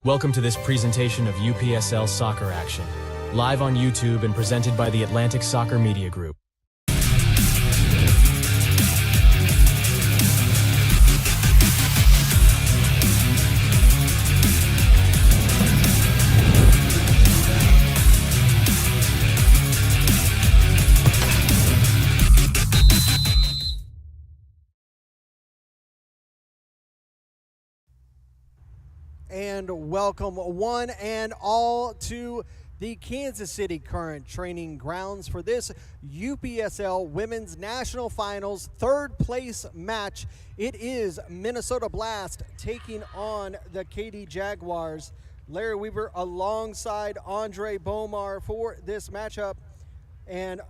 Welcome to this presentation of UPSL Soccer Action, live on YouTube and presented by the Atlantic Soccer Media Group. And welcome one and all to the Kansas City Current training grounds for this UPSL Women's National Finals third place match. It is Minnesota Blast taking on the KD Jaguars. Larry Weaver alongside Andre Bomar for this matchup. And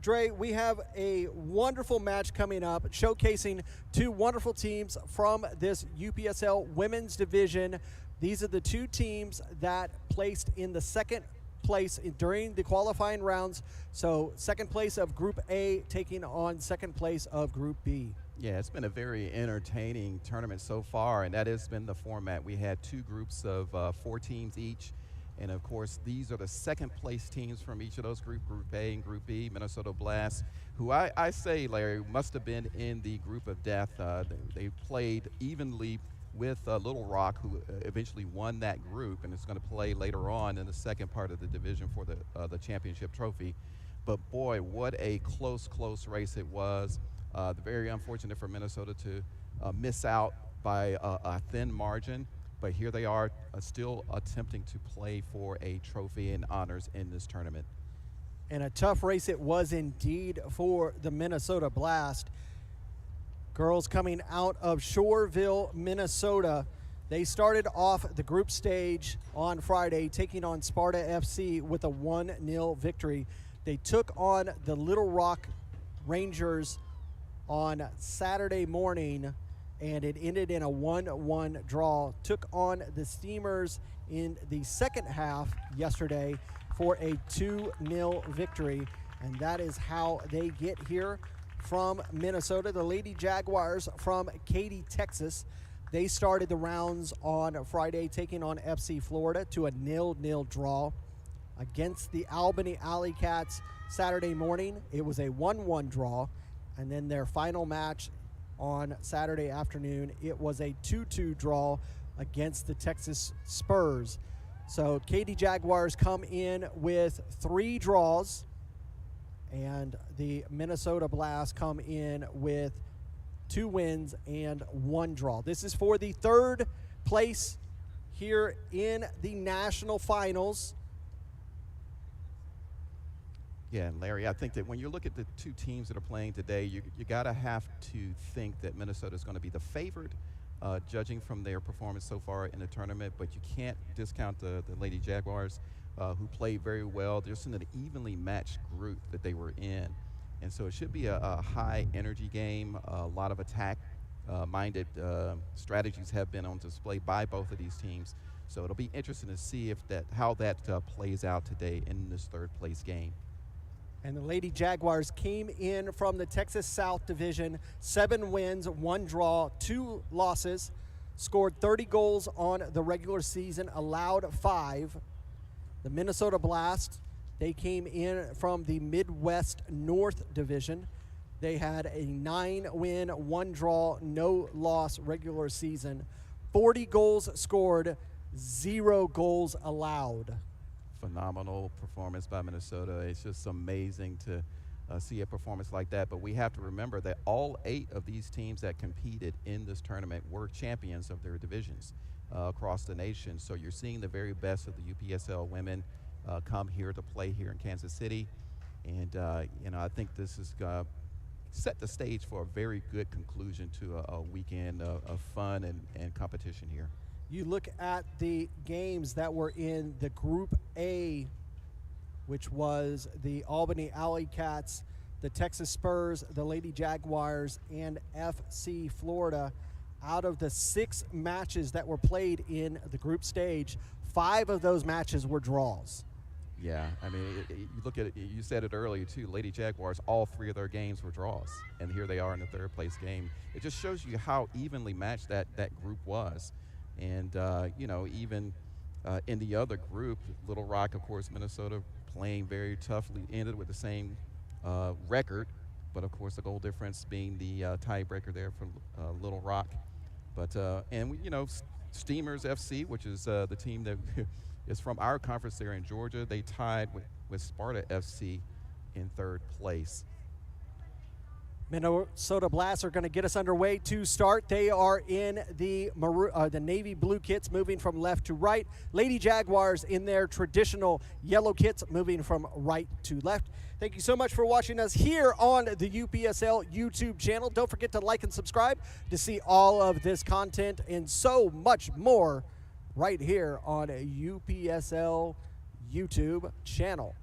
Dre, we have a wonderful match coming up showcasing two wonderful teams from this UPSL women's division. These are the two teams that placed in the second place during the qualifying rounds. So second place of Group A taking on second place of Group B. Yeah, it's been a very entertaining tournament so far, and that has been the format. We had two groups of 4 teams each. And of course, these are the second place teams from each of those groups, Group A and Group B. Minnesota Blast, who I say, Larry, must have been in the group of death. They played evenly with Little Rock, who eventually won that group, and is going to play later on in the second part of the division for the championship trophy. But boy, what a close race it was. Very unfortunate for Minnesota to miss out by a thin margin. But here they are still attempting to play for a trophy and honors in this tournament. And a tough race it was indeed for the Minnesota Blast. Girls coming out of Shoreville, Minnesota. They started off the group stage on Friday, taking on Sparta FC with a 1-0 victory. They took on the Little Rock Rangers on Saturday morning, and it ended in a 1-1 draw. Took on the Steamers in the second half yesterday for a 2-0 victory, and that is how they get here from Minnesota. The Lady Jaguars from Katy, Texas, they started the rounds on Friday, taking on FC Florida to a 0-0 draw. Against the Albany Alley Cats Saturday morning, it was a 1-1 draw, and then their final match on Saturday afternoon, it was a 2-2 draw against the Texas Spurs. So KD Jaguars come in with 3 draws, and the Minnesota Blast come in with 2 wins and 1 draw. This is for the third place here in the national finals. Yeah, and Larry, I think that when you look at the two teams that are playing today, you got to have to think that Minnesota is going to be the favorite, judging from their performance so far in the tournament. But you can't discount the Lady Jaguars, who played very well. They're just in an evenly matched group that they were in. And so it should be a high energy game. A lot of attack-minded strategies have been on display by both of these teams. So it'll be interesting to see how that plays out today in this third place game. And the Lady Jaguars came in from the Texas South Division, 7 wins, 1 draw, 2 losses, scored 30 goals on the regular season, allowed 5. The Minnesota Blast, they came in from the Midwest North Division. They had a 9-win, 1 draw, no loss regular season, 40 goals scored, 0 goals allowed. Phenomenal performance by Minnesota. It's just amazing to see a performance like that. But we have to remember that all 8 of these teams that competed in this tournament were champions of their divisions across the nation. So you're seeing the very best of the UPSL women come here to play here in Kansas City. And, I think this is set the stage for a very good conclusion to a weekend of fun and competition here. You look at the games that were in the Group A, which was the Albany Alley Cats, the Texas Spurs, the Lady Jaguars, and FC Florida. Out of the 6 matches that were played in the group stage, 5 of those matches were draws. Yeah, I mean, you look at it, you said it earlier too, Lady Jaguars, all 3 of their games were draws, and here they are in the third place game. It just shows you how evenly matched that group was. And, even In the other group, Little Rock, of course, Minnesota playing very toughly, ended with the same record, but of course the goal difference being the tiebreaker there for Little Rock. But Steamers FC, which is the team that is from our conference there in Georgia, they tied with Sparta FC in third place. Minnesota Blast are going to get us underway to start. They are in the navy blue kits, moving from left to right. Lady Jaguars in their traditional yellow kits, moving from right to left. Thank you so much for watching us here on the UPSL YouTube channel. Don't forget to like and subscribe to see all of this content and so much more right here on a UPSL YouTube channel.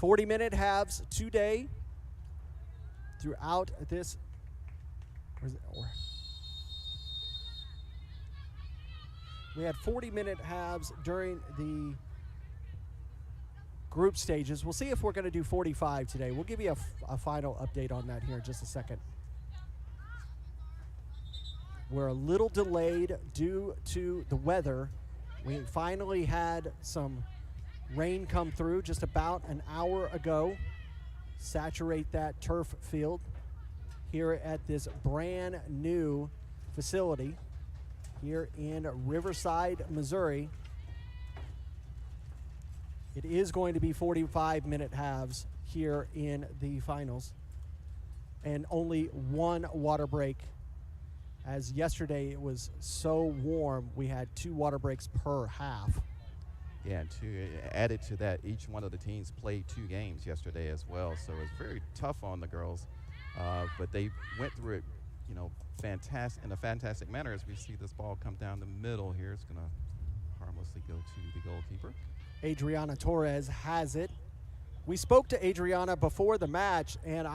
40-minute halves today throughout this. We had 40-minute halves during the group stages. We'll see if we're going to do 45 today. We'll give you a final update on that here in just a second. We're a little delayed due to the weather. We finally had some rain come through just about an hour ago, saturate that turf field here at this brand new facility here in Riverside, Missouri. It is going to be 45-minute halves here in the finals, and only one water break, as yesterday it was so warm we had 2 water breaks per half. Yeah, and added to that, each one of the teams played 2 games yesterday as well, so it was very tough on the girls. But they went through it, in a fantastic manner. As we see this ball come down the middle here, it's going to harmlessly go to the goalkeeper. Adriana Torres has it. We spoke to Adriana before the match, and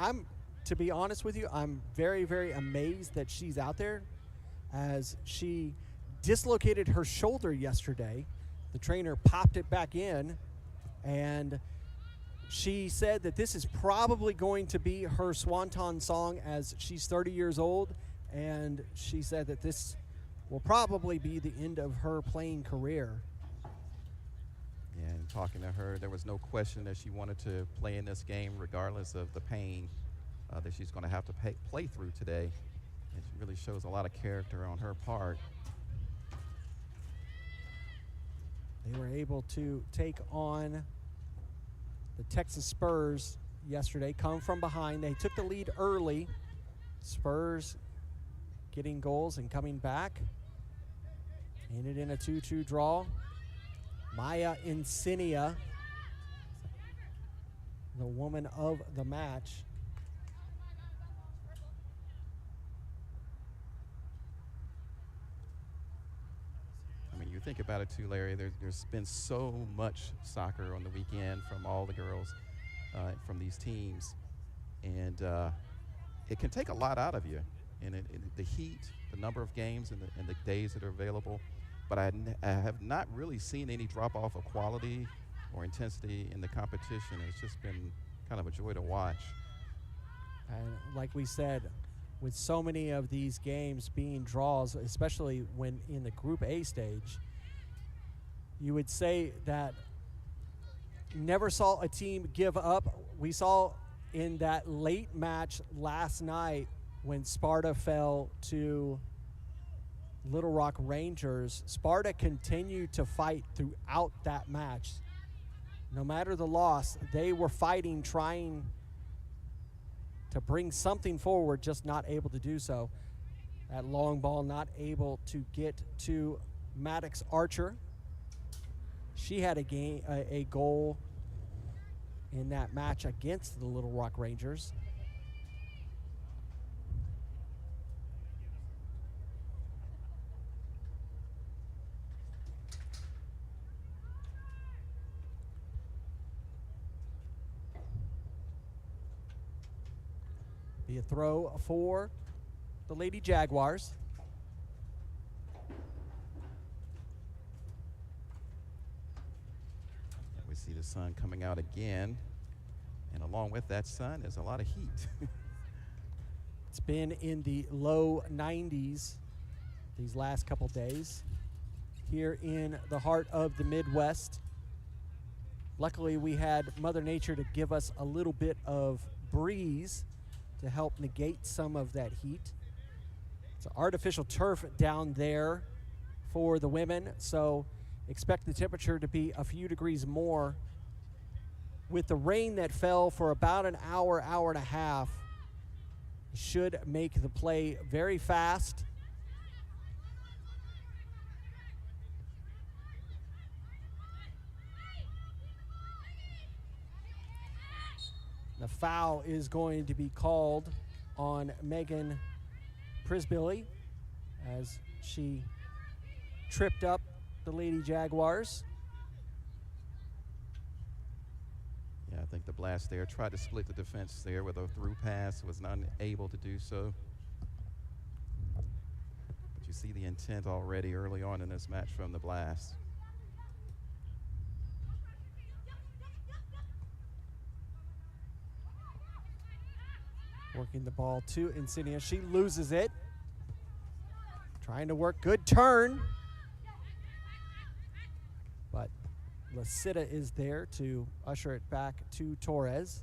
to be honest with you, I'm very, very amazed that she's out there, as she dislocated her shoulder yesterday. The trainer popped it back in, and she said that this is probably going to be her swanton song, as she's 30 years old, and she said that this will probably be the end of her playing career. Yeah, and talking to her, there was no question that she wanted to play in this game regardless of the pain that she's going to have to play through today. It really shows a lot of character on her part. They were able to take on the Texas Spurs yesterday, come from behind. They took the lead early. Spurs getting goals and coming back. Ended in a 2-2 draw. Maya Insinia, the woman of the match. You think about it too, Larry, there's been so much soccer on the weekend from all the girls from these teams, and it can take a lot out of you. And the heat, the number of games, and the days that are available. But I have not really seen any drop-off of quality or intensity in the competition. It's just been kind of a joy to watch. And like we said, with so many of these games being draws, especially when in the Group A stage, you would say that never saw a team give up. We saw in that late match last night when Sparta fell to Little Rock Rangers, Sparta continued to fight throughout that match. No matter the loss, they were fighting, trying to bring something forward, just not able to do so. That long ball not able to get to Maddox Archer. She had a goal in that match against the Little Rock Rangers. Be a throw for the Lady Jaguars. We see the sun coming out again, and along with that sun is a lot of heat. It's been in the low 90s these last couple days here in the heart of the Midwest. Luckily, we had Mother Nature to give us a little bit of breeze to help negate some of that heat. It's an artificial turf down there for the women, so expect the temperature to be a few degrees more. With the rain that fell for about an hour, hour and a half, should make the play very fast. The foul is going to be called on Megan Prisbilly as she tripped up the Lady Jaguars. Yeah, I think the Blast there tried to split the defense there with a through pass, was not able to do so. But you see the intent already early on in this match from the Blast. Working the ball to Insignia. She loses it. Trying to work, good turn. But Lasita is there to usher it back to Torres.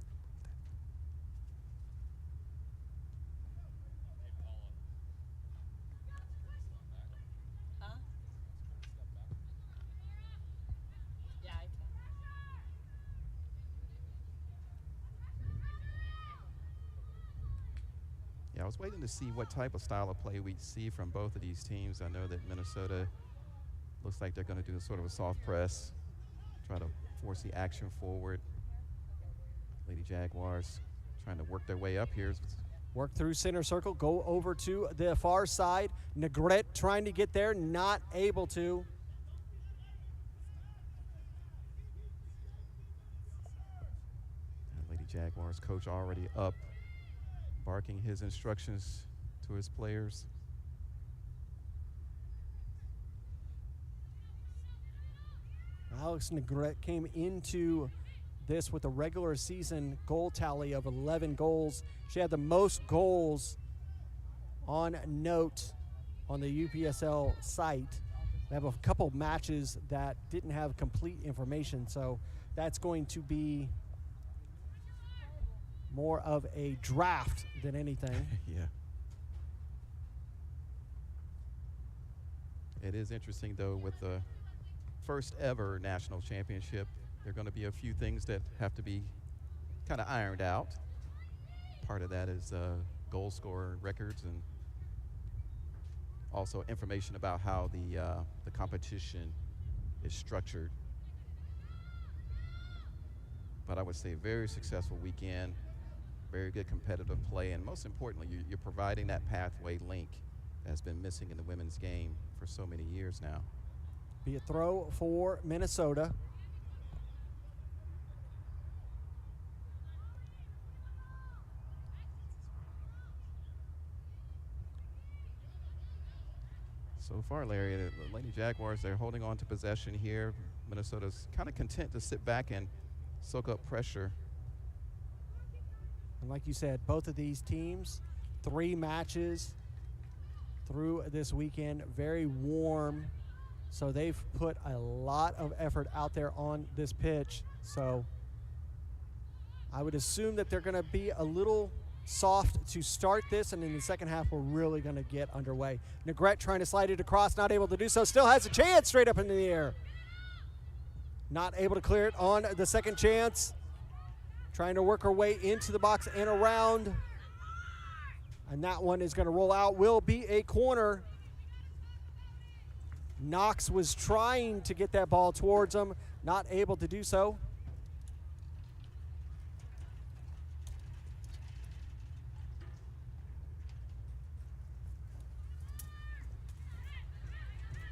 Yeah, I was waiting to see what type of style of play we'd see from both of these teams. I know that Minnesota looks like they're going to do sort of a soft press, try to force the action forward. Lady Jaguars trying to work their way up here. Work through center circle, go over to the far side. Negrete trying to get there, not able to. Lady Jaguars coach already up, barking his instructions to his players. Alex Negrete came into this with a regular season goal tally of 11 goals. She had the most goals on note on the UPSL site. They have a couple matches that didn't have complete information, so that's going to be more of a draft than anything. Yeah. It is interesting, though, with the first ever national championship, there are going to be a few things that have to be kind of ironed out. Part of that is goal scorer records and also information about how the competition is structured. But I would say a very successful weekend, very good competitive play, and most importantly, you're providing that pathway link that's been missing in the women's game for so many years now. Be a throw for Minnesota. So far, Larry, the Lady Jaguars, they're holding on to possession here. Minnesota's kind of content to sit back and soak up pressure. And like you said, both of these teams, 3 matches through this weekend, very warm. So they've put a lot of effort out there on this pitch. So I would assume that they're going to be a little soft to start this, and in the second half, we're really going to get underway. Negrete trying to slide it across, not able to do so. Still has a chance straight up into the air. Not able to clear it on the second chance. Trying to work her way into the box and around. And that one is going to roll out, will be a corner. Knox was trying to get that ball towards him, not able to do so.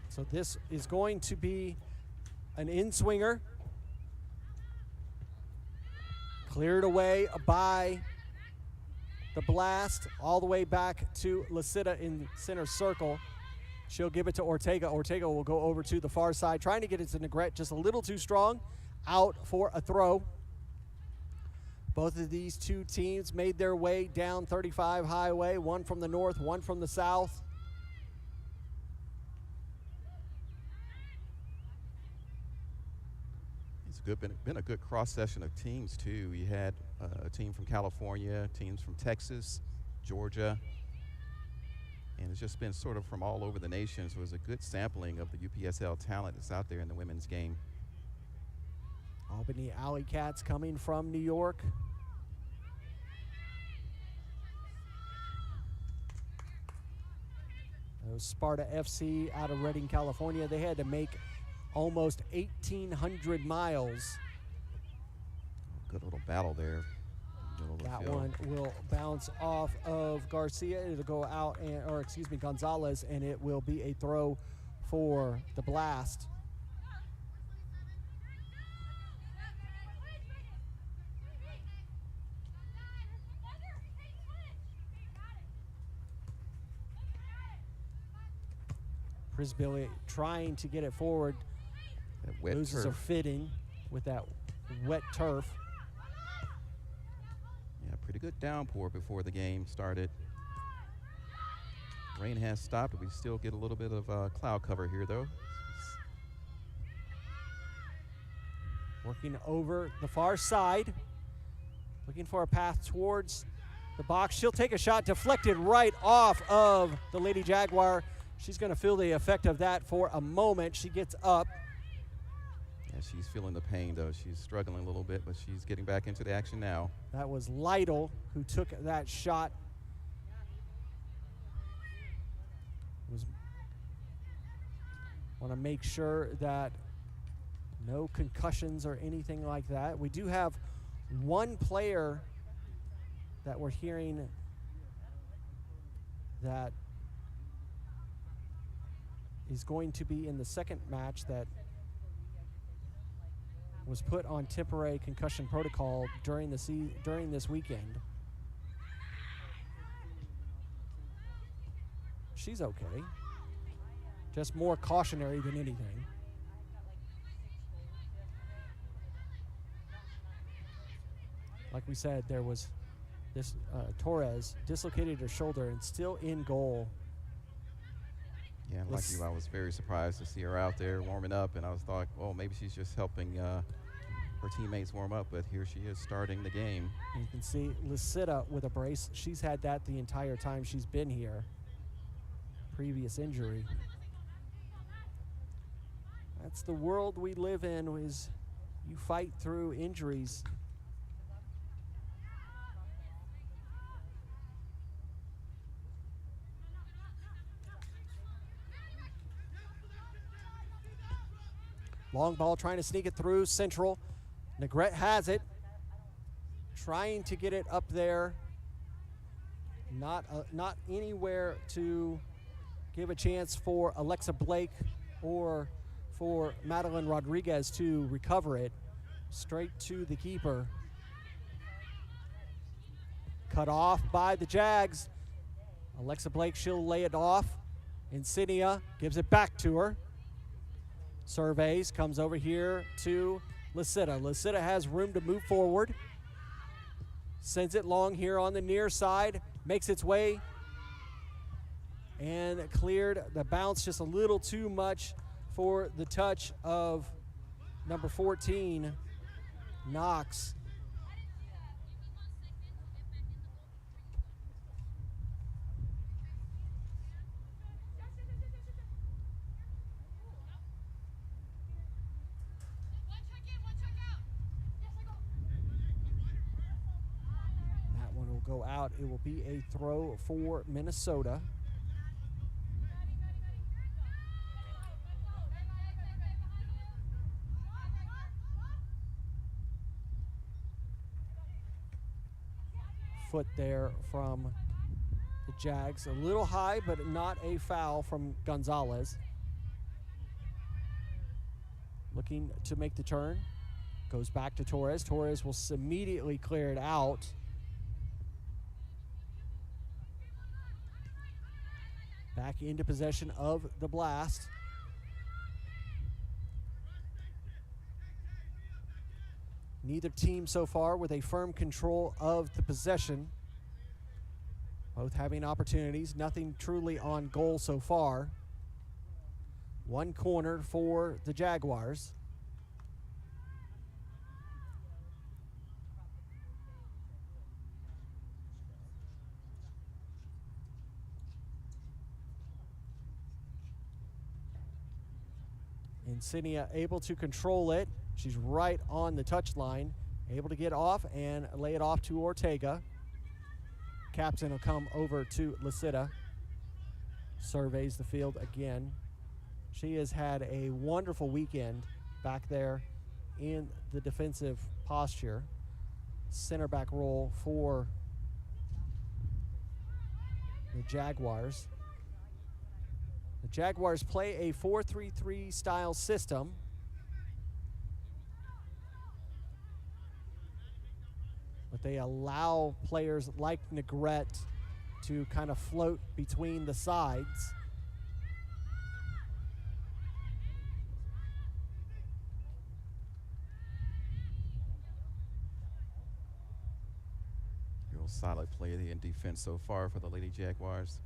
So this is going to be an in-swinger. Cleared away by the Blast, all the way back to Lasita in center circle. She'll give it to Ortega. Ortega will go over to the far side, trying to get it to Negrete, just a little too strong. Out for a throw. Both of these two teams made their way down 35 Highway, one from the north, one from the south. been a good cross section of teams too. We had a team from California, teams from Texas, Georgia, and it's just been sort of from all over the nation. So it was a good sampling of the UPSL talent that's out there in the women's game. Albany Alley Cats coming from New York. Sparta FC out of Redding, California. They had to make almost 1,800 miles. Good little battle there. That one will bounce off of Garcia. It'll go out, Gonzalez, and it will be a throw for the Blast. Prisbilly trying to get it forward. Loses her fitting with that wet turf. Yeah, pretty good downpour before the game started. Rain has stopped, but we still get a little bit of cloud cover here, though. Working over the far side, looking for a path towards the box. She'll take a shot deflected right off of the Lady Jaguar. She's going to feel the effect of that for a moment. She gets up. Yeah, she's feeling the pain, though. She's struggling a little bit, but she's getting back into the action now. That was Lytle who took that shot. Want to make sure that no concussions or anything like that. We do have one player that we're hearing that is going to be in the second match that was put on temporary concussion protocol during this weekend. She's okay. Just more cautionary than anything. Like we said, there was this Torres dislocated her shoulder and still in goal. Yeah, like you, I was very surprised to see her out there warming up, and I was thought, well, maybe she's just helping her teammates warm up, but here she is starting the game. You can see Lisita with a brace. She's had that the entire time she's been here. Previous injury. That's the world we live in, is you fight through injuries. Long ball trying to sneak it through Central. Negrete has it. Trying to get it up there. Not anywhere to give a chance for Alexa Blake or for Madeline Rodriguez to recover it. Straight to the keeper. Cut off by the Jags. Alexa Blake, she'll lay it off. Insignia gives it back to her. Surveys, comes over here to Lisita. Lisita has room to move forward. Sends it long here on the near side. Makes its way. And cleared the bounce just a little too much for the touch of number 14, Knox. Go out. It will be a throw for Minnesota. Foot there from the Jags. A little high, but not a foul from Gonzalez. Looking to make the turn. Goes back to Torres. Torres will immediately clear it out. Back into possession of the Blast. Neither team so far with a firm control of the possession. Both having opportunities, nothing truly on goal so far. One corner for the Jaguars. Insignia able to control it. She's right on the touchline, able to get off and lay it off to Ortega. Captain will come over to Licita. Surveys the field again. She has had a wonderful weekend back there in the defensive posture. Center back role for the Jaguars. The Jaguars play a 4-3-3 style system. But they allow players like Negrete to kind of float between the sides. Real solid play in defense so far for the Lady Jaguars.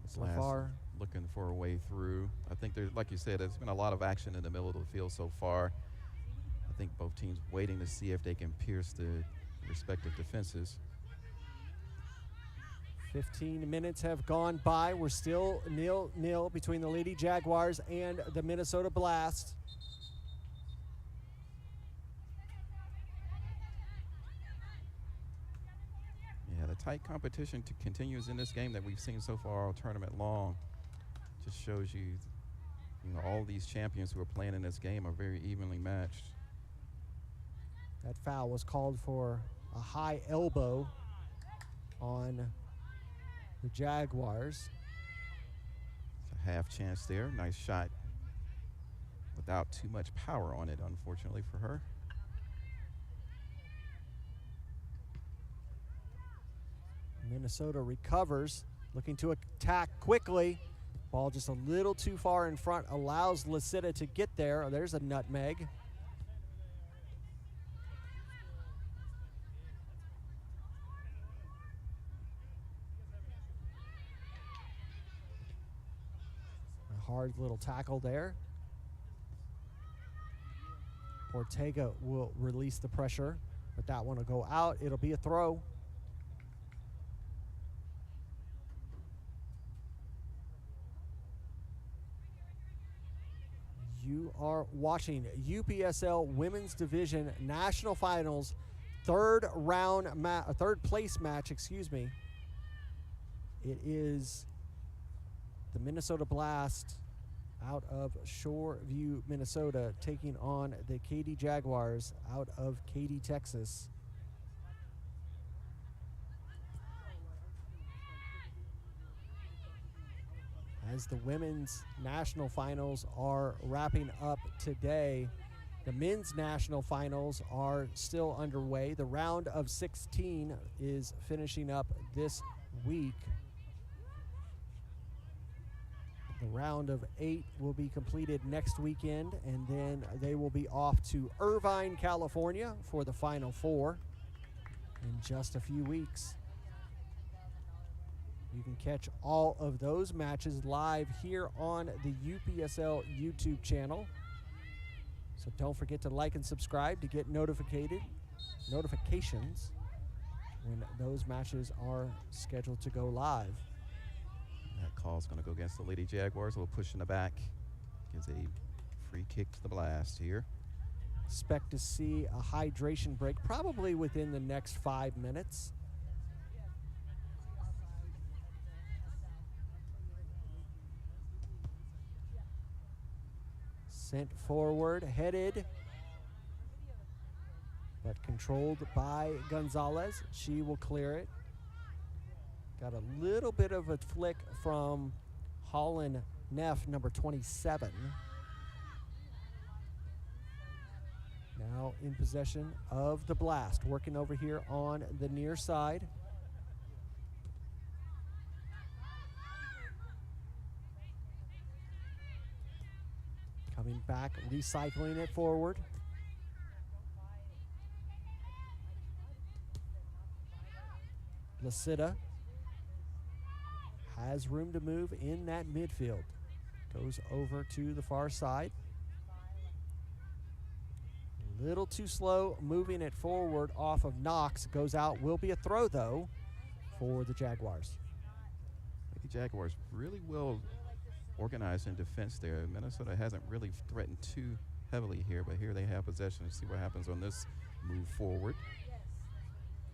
So far, looking for a way through. I think there's, like you said, there's been a lot of action in the middle of the field so far. I think both teams waiting to see if they can pierce the respective defenses. 15 minutes have gone by. We're still 0-0 between the Lady Jaguars and the Minnesota Blast. Yeah, the tight competition continues in this game that we've seen so far all tournament long. Just shows you, all these champions who are playing in this game are very evenly matched. That foul was called for a high elbow on the Jaguars. It's a half chance there. Nice shot without too much power on it, unfortunately for her. Minnesota recovers, looking to attack quickly. Ball just a little too far in front, allows Licita to get there. There's a nutmeg. A hard little tackle there. Ortega will release the pressure, but that one will go out. It'll be a throw. You are watching UPSL Women's Division National Finals, third place match, It is the Minnesota Blast out of Shoreview, Minnesota, taking on the Katy Jaguars out of Katy, Texas. As the women's national finals are wrapping up today, the men's national finals are still underway. The round of 16 is finishing up this week. The round of 8 will be completed next weekend, and then they will be off to Irvine, California for the Final Four in just a few weeks. You can catch all of those matches live here on the UPSL YouTube channel. So don't forget to like and subscribe to get notifications when those matches are scheduled to go live. That call's going to go against the Lady Jaguars. A little push in the back. Gives a free kick to the Blast here. Expect to see a hydration break probably within the next 5 minutes. Sent forward, headed, but controlled by Gonzalez. She will clear it. Got a little bit of a flick from Holland Neff, number 27. Now in possession of the Blast, working over here on the near side. Coming back, recycling it forward. Licita has room to move in that midfield. Goes over to the far side. A little too slow moving it forward off of Knox. Goes out, will be a throw though for the Jaguars. The Jaguars really well organized in defense there. Minnesota hasn't really threatened too heavily here, but here they have possession. See what happens on this move forward.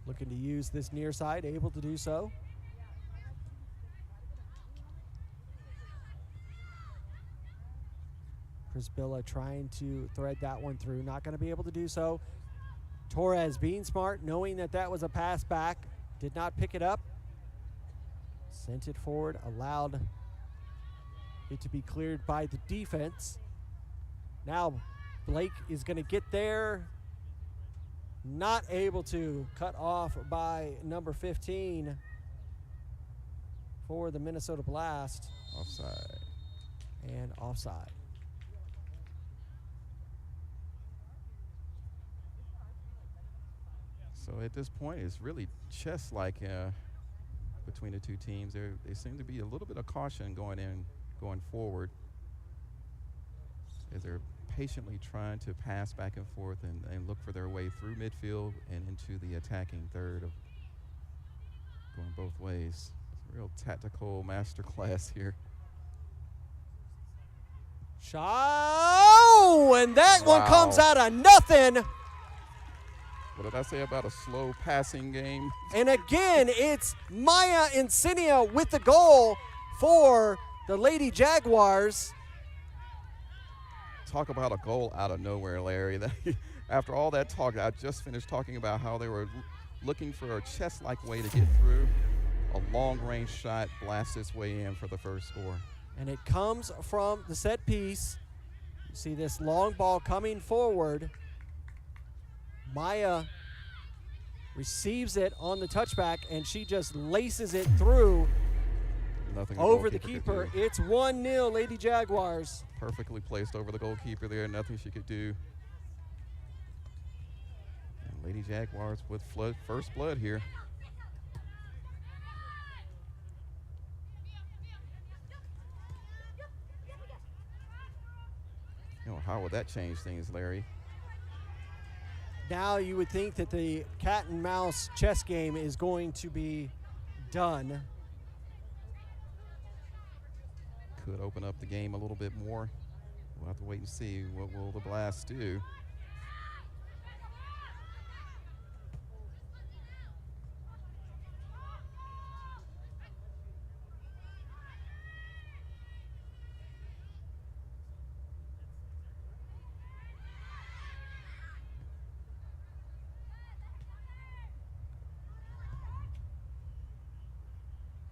Looking to use this near side, able to do so. Prisbilla trying to thread that one through, not going to be able to do so. Torres being smart, knowing that that was a pass back, did not pick it up. Sent it forward, allowed it to be cleared by the defense. Now Blake is going to get there. Not able to, cut off by number 15 for the Minnesota Blast. Offside. And offside. So at this point, it's really chess-like between the two teams. They seem to be a little bit of caution going forward, as they're patiently trying to pass back and forth and look for their way through midfield and into the attacking third, of going both ways. It's a real tactical masterclass here. Shot, and that one comes out of nothing. What did I say about a slow passing game? And again, it's Maya Insignia with the goal for the Lady Jaguars. Talk about a goal out of nowhere, Larry. After all that talk, I just finished talking about how they were looking for a chess-like way to get through. A long-range shot blasts its way in for the first score. And it comes from the set piece. You see this long ball coming forward. Maya receives it on the touchback, and she just laces it through. Nothing over the keeper. It's 1-0, Lady Jaguars. Perfectly placed over the goalkeeper there. Nothing she could do. And Lady Jaguars with first blood here. You know, how would that change things, Larry? Now you would think that the cat and mouse chess game is going to be done. Could open up the game a little bit more. We'll have to wait and see. What will the Blast do?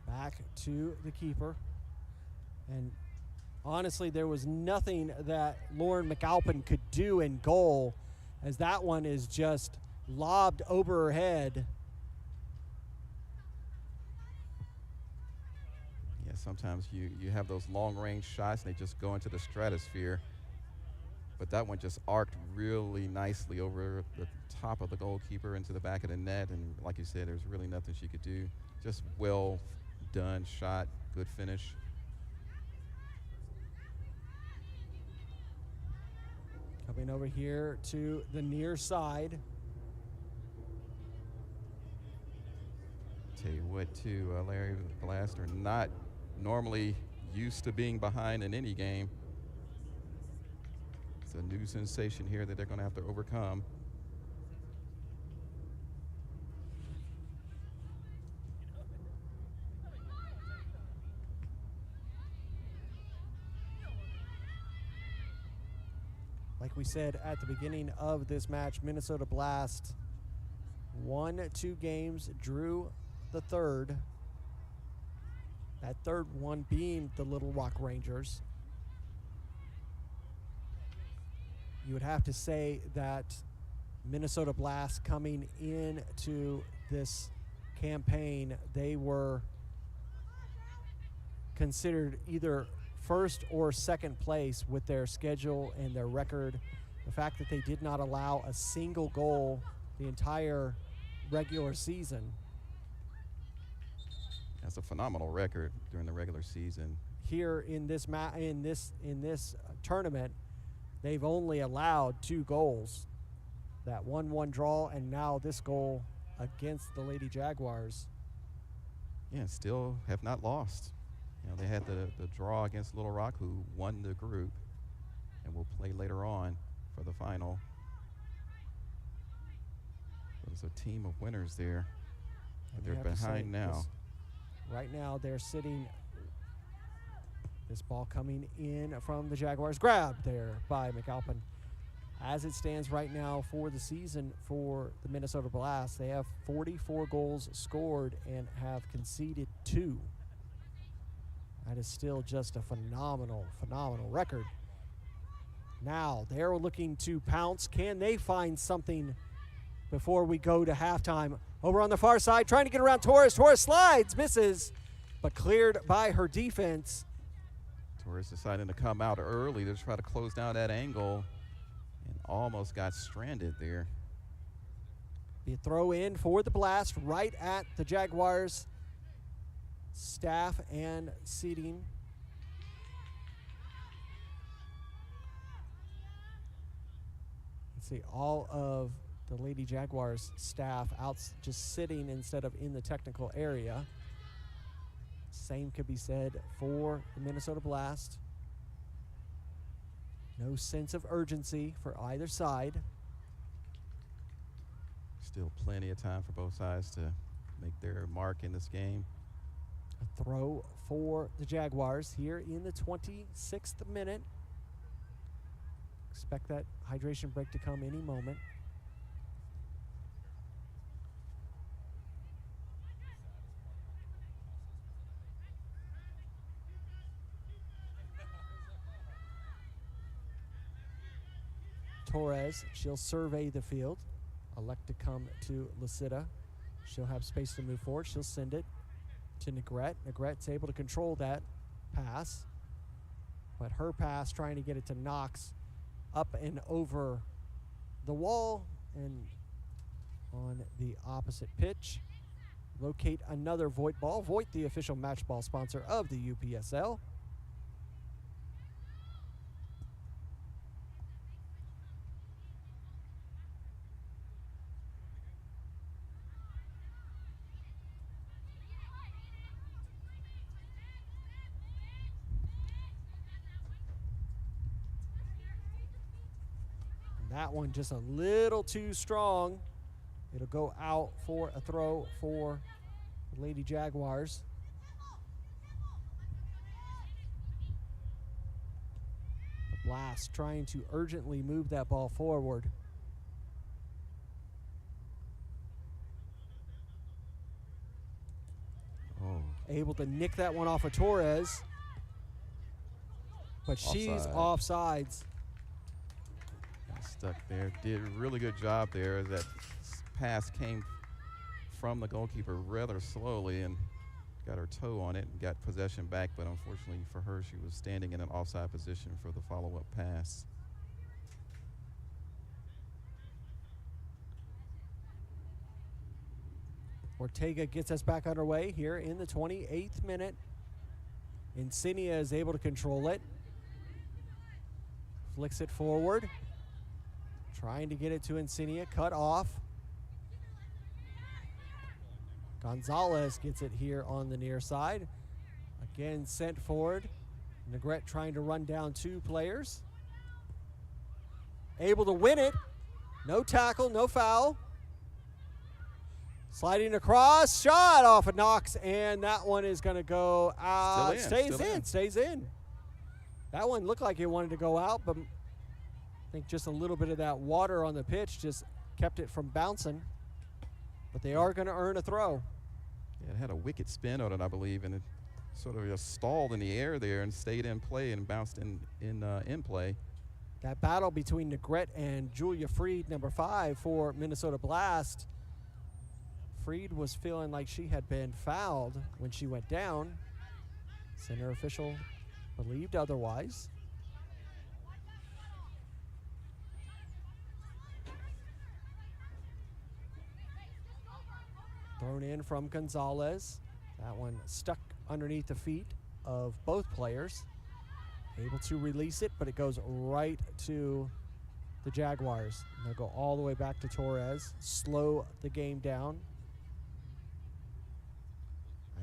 Back to the keeper. And honestly, there was nothing that Lauren McAlpin could do in goal, as that one is just lobbed over her head. Yeah, sometimes you have those long-range shots and they just go into the stratosphere. But that one just arced really nicely over the top of the goalkeeper into the back of the net. And like you said, there's really nothing she could do. Just well done shot, good finish. Coming over here to the near side. Tell you what, too, Larry, the Blast are not normally used to being behind in any game. It's a new sensation here that they're going to have to overcome. Like we said at the beginning of this match, Minnesota Blast won 2 games, drew the third. That third one being the Little Rock Rangers. You would have to say that Minnesota Blast coming into this campaign, they were considered either first or second place with their schedule and their record. The fact that they did not allow a single goal the entire regular season. That's a phenomenal record during the regular season. Here in this tournament, they've only allowed 2 goals. That 1-1 draw, and now this goal against the Lady Jaguars. Yeah, still have not lost. You know, they had the draw against Little Rock, who won the group, and will play later on for the final. There's a team of winners there. But they're behind now. Right now, they're sitting. This ball coming in from the Jaguars. Grab there by McAlpin. As it stands right now for the season for the Minnesota Blast, they have 44 goals scored and have conceded 2. That is still just a phenomenal, phenomenal record. Now, they're looking to pounce. Can they find something before we go to halftime? Over on the far side, trying to get around Torres. Torres slides, misses, but cleared by her defense. Torres deciding to come out early to try to close down that angle and almost got stranded there. Be a throw in for the Blast right at the Jaguars staff and seating. Let's see, all of the Lady Jaguars staff out just sitting instead of in the technical area. Same could be said for the Minnesota Blast. No sense of urgency for either side. Still plenty of time for both sides to make their mark in this game. A throw for the Jaguars here in the 26th minute. Expect that hydration break to come any moment. Torres, she'll survey the field, elect to come to Lucida. She'll have space to move forward. She'll send it to Negrete. Negrette's able to control that pass, but her pass trying to get it to Knox up and over the wall and on the opposite pitch. Locate another Voight ball. Voight, the official match ball sponsor of the UPSL. That one just a little too strong. It'll go out for a throw for the Lady Jaguars. The Blast trying to urgently move that ball forward. Oh. Able to nick that one off of Torres. But she's offsides. Stuck there. Did a really good job there as that pass came from the goalkeeper rather slowly and got her toe on it and got possession back, but unfortunately for her, she was standing in an offside position for the follow-up pass. Ortega gets us back underway here in the 28th minute. Insignia is able to control it. Flicks it forward. Trying to get it to Insignia, cut off. Gonzalez gets it here on the near side. Again, sent forward. Negrete trying to run down 2 players. Able to win it. No tackle, no foul. Sliding across, shot off of Knox, and that one is going to go out. Stays in. That one looked like it wanted to go out, but I think just a little bit of that water on the pitch just kept it from bouncing. But they are going to earn a throw. Yeah, it had a wicked spin on it, I believe, and it sort of just stalled in the air there and stayed in play and bounced in play. That battle between Negrete and Julia Freed, number 5 for Minnesota Blast. Freed was feeling like she had been fouled when she went down. Center official believed otherwise. Thrown in from Gonzalez. That one stuck underneath the feet of both players. Able to release it, but it goes right to the Jaguars. And they'll go all the way back to Torres, slow the game down.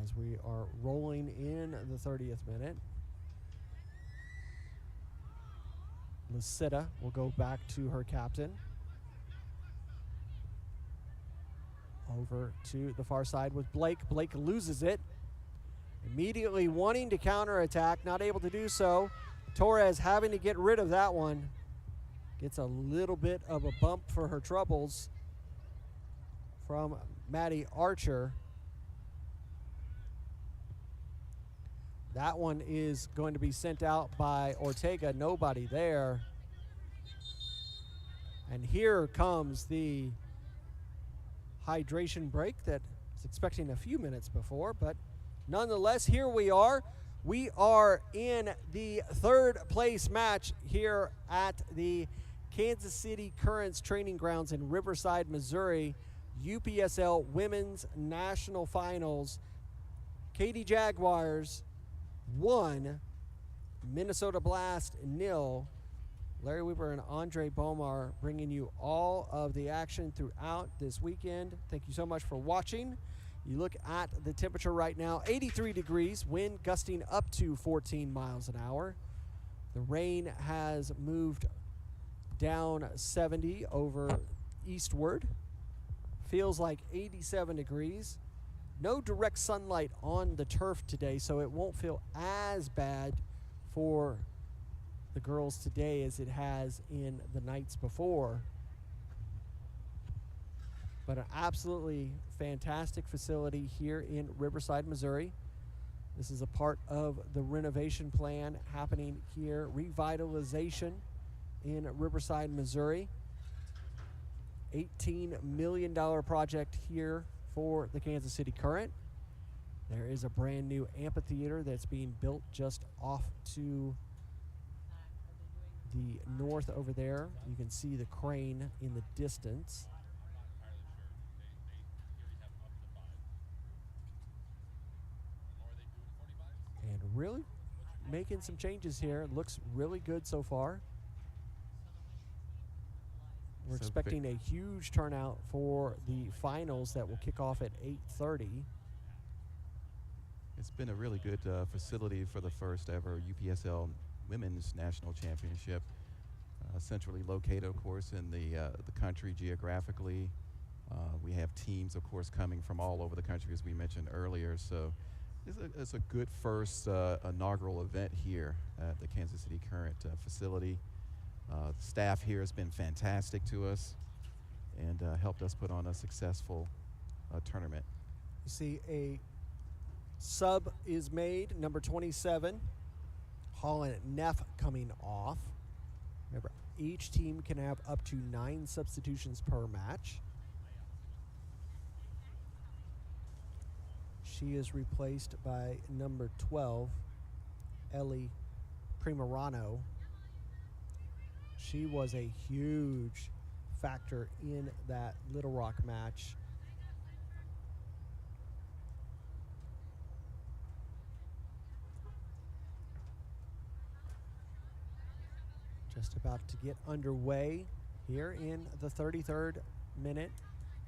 as we are rolling in the 30th minute. Lucida will go back to her captain. Over to the far side with Blake. Blake loses it. Immediately wanting to counterattack, not able to do so. Torres having to get rid of that one. Gets a little bit of a bump for her troubles from Maddie Archer. That one is going to be sent out by Ortega. Nobody there. And here comes the hydration break that was expecting a few minutes before, but nonetheless, here we are. We are in the third place match here at the Kansas City Currents training grounds in Riverside, Missouri. UPSL Women's National Finals. Katy Jaguars 1, Minnesota Blast 0. Larry Weber and Andre Bomar bringing you all of the action throughout this weekend. Thank you so much for watching. You look at the temperature right now, 83 degrees, wind gusting up to 14 miles an hour. The rain has moved down 70 over eastward. Feels like 87 degrees. No direct sunlight on the turf today, so it won't feel as bad for the girls today as it has in the nights before. But an absolutely fantastic facility here in Riverside, Missouri. This is a part of the renovation plan happening here, revitalization in Riverside, Missouri. $18 million project here for the Kansas City Current. There is a brand new amphitheater that's being built just off to the north over there. You can see the crane in the distance. And really making some changes here. Looks really good so far. We're expecting a huge turnout for the finals that will kick off at 8:30. It's been a really good facility for the first ever UPSL Women's National Championship. Centrally located, of course, in the country geographically. We have teams, of course, coming from all over the country, as we mentioned earlier. So it's a good first inaugural event here at the Kansas City Current facility. The staff here has been fantastic to us and helped us put on a successful tournament. You see a sub is made, number 27, Holland Neff coming off. Remember, each team can have up to 9 substitutions per match. She is replaced by number 12, Ellie Primerano. She was a huge factor in that Little Rock match. Just about to get underway here in the 33rd minute.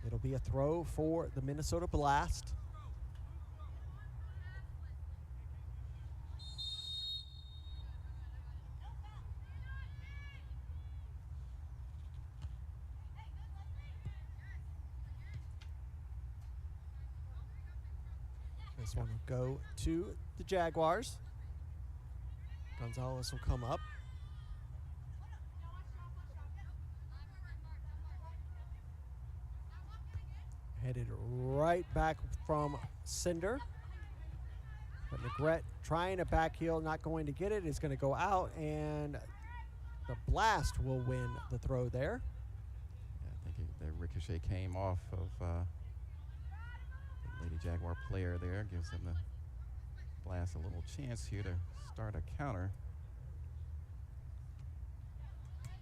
It'll be a throw for the Minnesota Blast. This one will go to the Jaguars. Gonzalez will come up. Headed right back from Cinder. But Negrete trying to back heel, not going to get it. It's going to go out, and the Blast will win the throw there. Yeah, I think the ricochet came off of the Lady Jaguar player there. Gives them the Blast a little chance here to start a counter.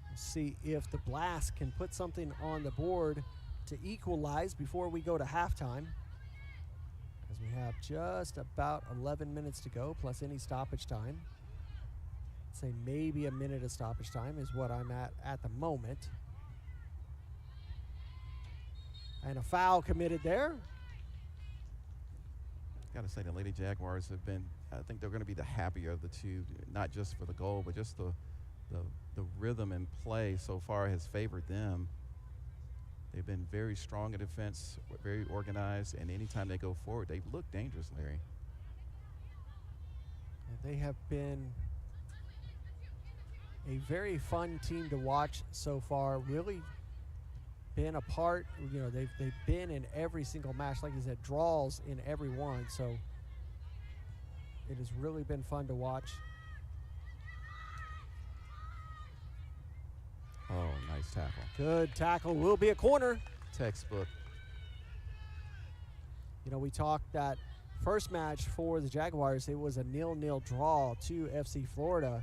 We'll see if the Blast can put something on the board to equalize before we go to halftime, as we have just about 11 minutes to go, plus any stoppage time. I'd say maybe a minute of stoppage time is what I'm at the moment. And a foul committed there. Got to say the Lady Jaguars have been, I think they're going to be the happier of the two, not just for the goal, but just the rhythm and play so far has favored them. They've been very strong in defense, very organized, and anytime they go forward, they look dangerous, Larry. They have been a very fun team to watch so far. Really been a part, you know, they've been in every single match, like you said, draws in every one. So it has really been fun to watch. Oh, nice tackle. Good tackle. Will be a corner. Textbook. You know, we talked that first match for the Jaguars, it was a 0-0 draw to FC Florida.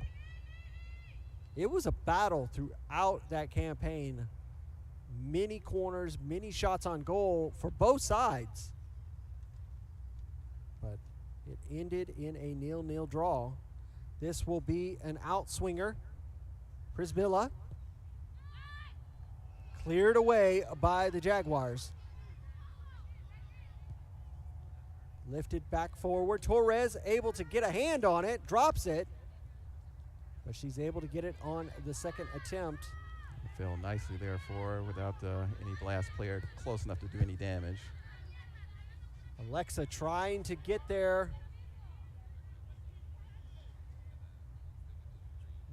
It was a battle throughout that campaign. Many corners, many shots on goal for both sides. But it ended in a 0-0 draw. This will be an outswinger. Prisbilla. Cleared away by the Jaguars. Lifted back forward. Torres able to get a hand on it, drops it, but she's able to get it on the second attempt. It fell nicely there for her without any blast player close enough to do any damage. Alexa trying to get there.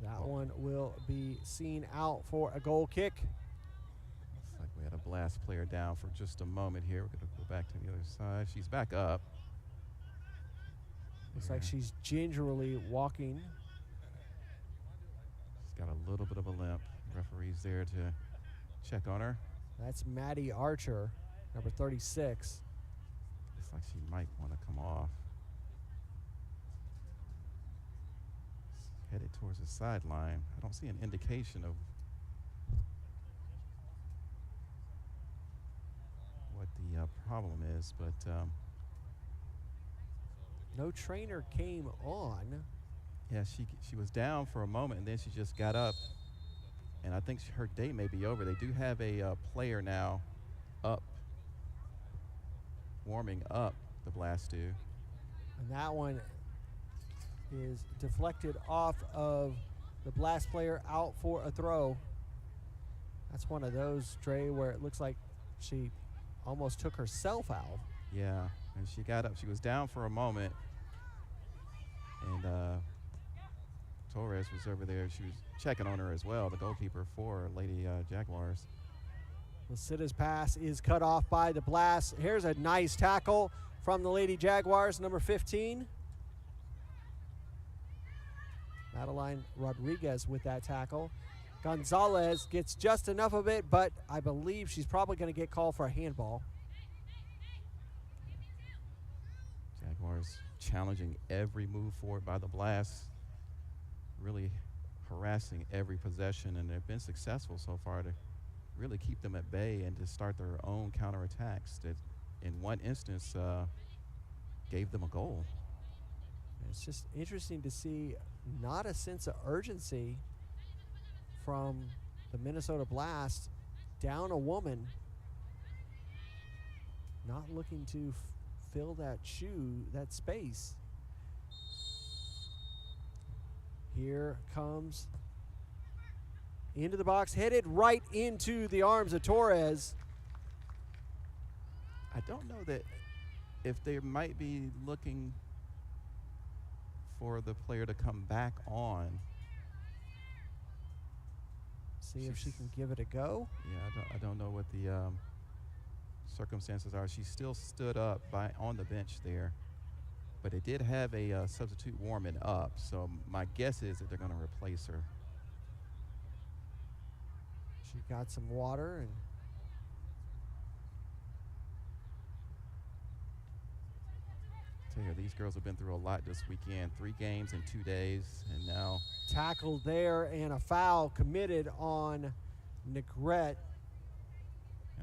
That one will be seen out for a goal kick. Looks like we had a blast player down for just a moment here. We're going to go back to the other side. She's back up. Looks like she's gingerly walking. She's got a little bit of a limp. Referee's there to check on her. That's Maddie Archer, number 36. Looks like she might want to come off. Headed towards the sideline. I don't see an indication of what the problem is, but no trainer came on. yeah, she was down for a moment, and then she just got up, and I think her day may be over. They do have a player now up, warming up the Blast do. And that one is deflected off of the Blast player out for a throw. That's one of those, Dre, where it looks like she almost took herself out. Yeah, and she got up. She was down for a moment, and Torres was over there. She was checking on her as well, the goalkeeper for Lady Jaguars. Lasida's pass is cut off by the Blast. Here's a nice tackle from the Lady Jaguars, number 15. Madeline Rodriguez with that tackle. Gonzalez gets just enough of it, but I believe she's probably going to get called for a handball. Jaguars challenging every move forward by the Blast, really harassing every possession, and they've been successful so far to really keep them at bay and to start their own counterattacks that in one instance gave them a goal. It's just interesting to see not a sense of urgency from the Minnesota Blast, down a woman, not looking to fill that that space. Here comes into the box, headed right into the arms of Torres. I don't know that if they might be looking for the player to come back on. See if she can give it a go. Yeah, I don't know what the circumstances are. She still stood up on the bench there, but it did have a substitute warming up, so my guess is that they're going to replace her. She got some water and tell you, these girls have been through a lot this weekend. 3 games in 2 days, and now tackled there, and a foul committed on Negrete.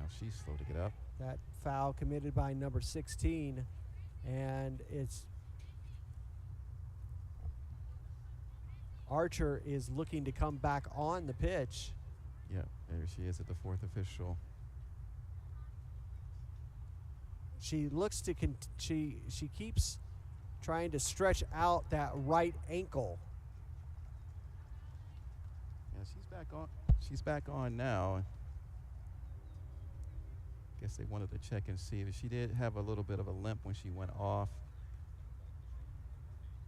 now she's slow to get up. That foul committed by number 16, and it's Archer is looking to come back on the pitch. Yeah, there she is at the 4th official. She looks to she keeps trying to stretch out that right ankle. Yeah, she's back on. She's back on now. Guess they wanted to check and see if she did have a little bit of a limp when she went off.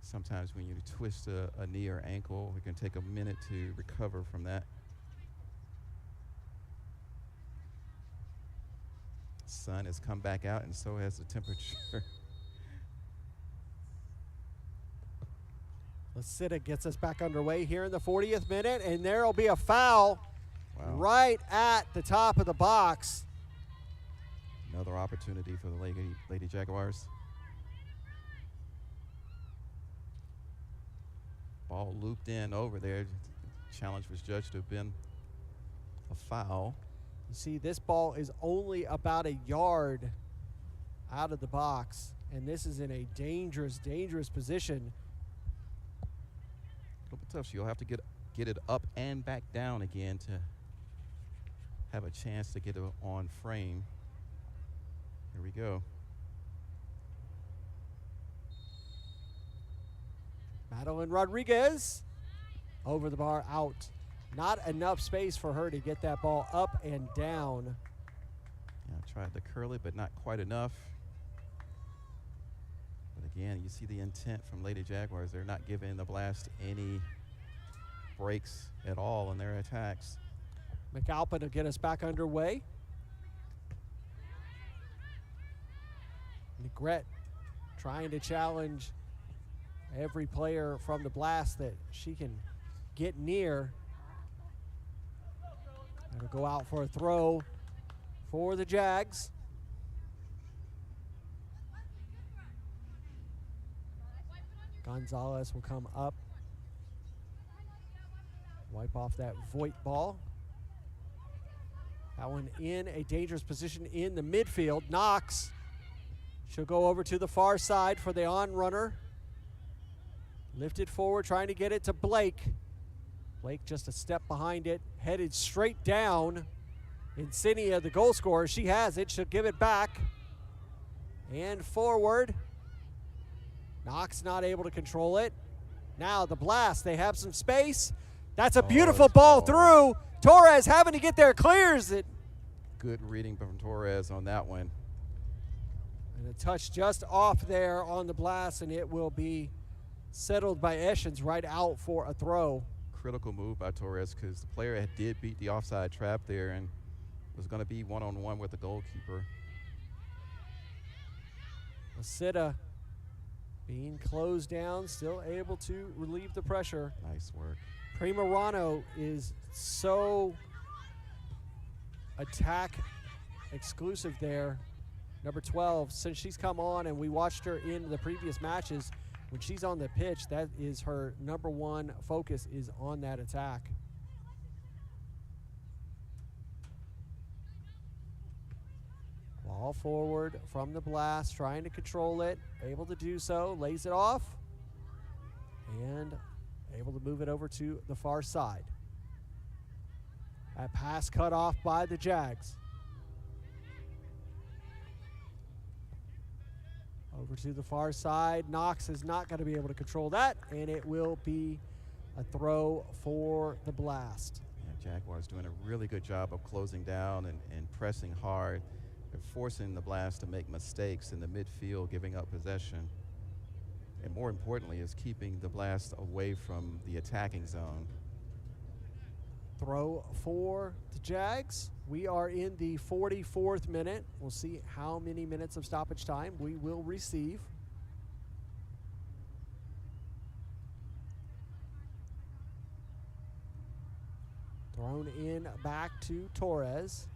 Sometimes when you twist a knee or ankle, it can take a minute to recover from that. Sun has come back out, and so has the temperature. Lasita gets us back underway here in the 40th minute, and there will be a foul right at the top of the box. Another opportunity for the Lady Jaguars. Ball looped in over there. Challenge was judged to have been a foul. You see, this ball is only about a yard out of the box, and this is in a dangerous, dangerous position. A little bit tough. She'll have to get it up and back down again to have a chance to get it on frame. Here we go. Madeline Rodriguez over the bar, out. Not enough space for her to get that ball up and down. Yeah, tried to curl it, but not quite enough. But again, you see the intent from Lady Jaguars. They're not giving the Blast any breaks at all in their attacks. McAlpin will get us back underway. Negrete trying to challenge every player from the Blast that she can get near. It'll go out for a throw for the Jags. Gonzalez will come up, wipe off that Voigt ball. That one in a dangerous position in the midfield. Knox. She'll go over to the far side for the on runner. Lifted forward, trying to get it to Blake. Blake just a step behind it, headed straight down. Insignia, the goal scorer, she has it. She'll give it back and forward. Knox not able to control it. Now the Blast, they have some space. That's a beautiful ball through. Torres having to get there, clears it. Good reading from Torres on that one. And a touch just off there on the Blast, and it will be settled by Eschens right out for a throw. Critical move by Torres because the player did beat the offside trap there and was going to be one-on-one with the goalkeeper. Lasita being closed down, still able to relieve the pressure. Nice work. Prima Rano is so attack exclusive there. Number 12, since she's come on and we watched her in the previous matches, when she's on the pitch, that is her number one focus, is on that attack. Ball forward from the Blast, trying to control it, able to do so, lays it off, and able to move it over to the far side. That pass cut off by the Jags. Over to the far side. Knox is not going to be able to control that, and it will be a throw for the Blast. Yeah, Jaguars doing a really good job of closing down and pressing hard. They're forcing the Blast to make mistakes in the midfield, giving up possession. And more importantly, is keeping the Blast away from the attacking zone. Throw for the Jags. We are in the 44th minute. We'll see how many minutes of stoppage time we will receive. Thrown in back to Torres.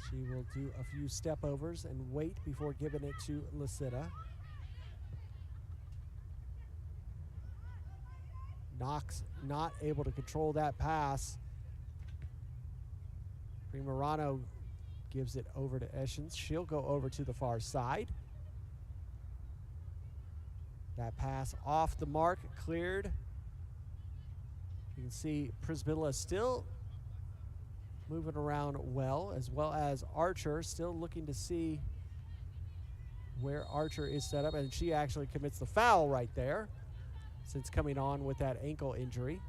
She will do a few step overs and wait before giving it to Lasita. Knox not able to control that pass. Primarano gives it over to Eschens. She'll go over to the far side. That pass off the mark, cleared. You can see Prisbilla still moving around well as Archer, still looking to see where Archer is set up, and she actually commits the foul right there since coming on with that ankle injury.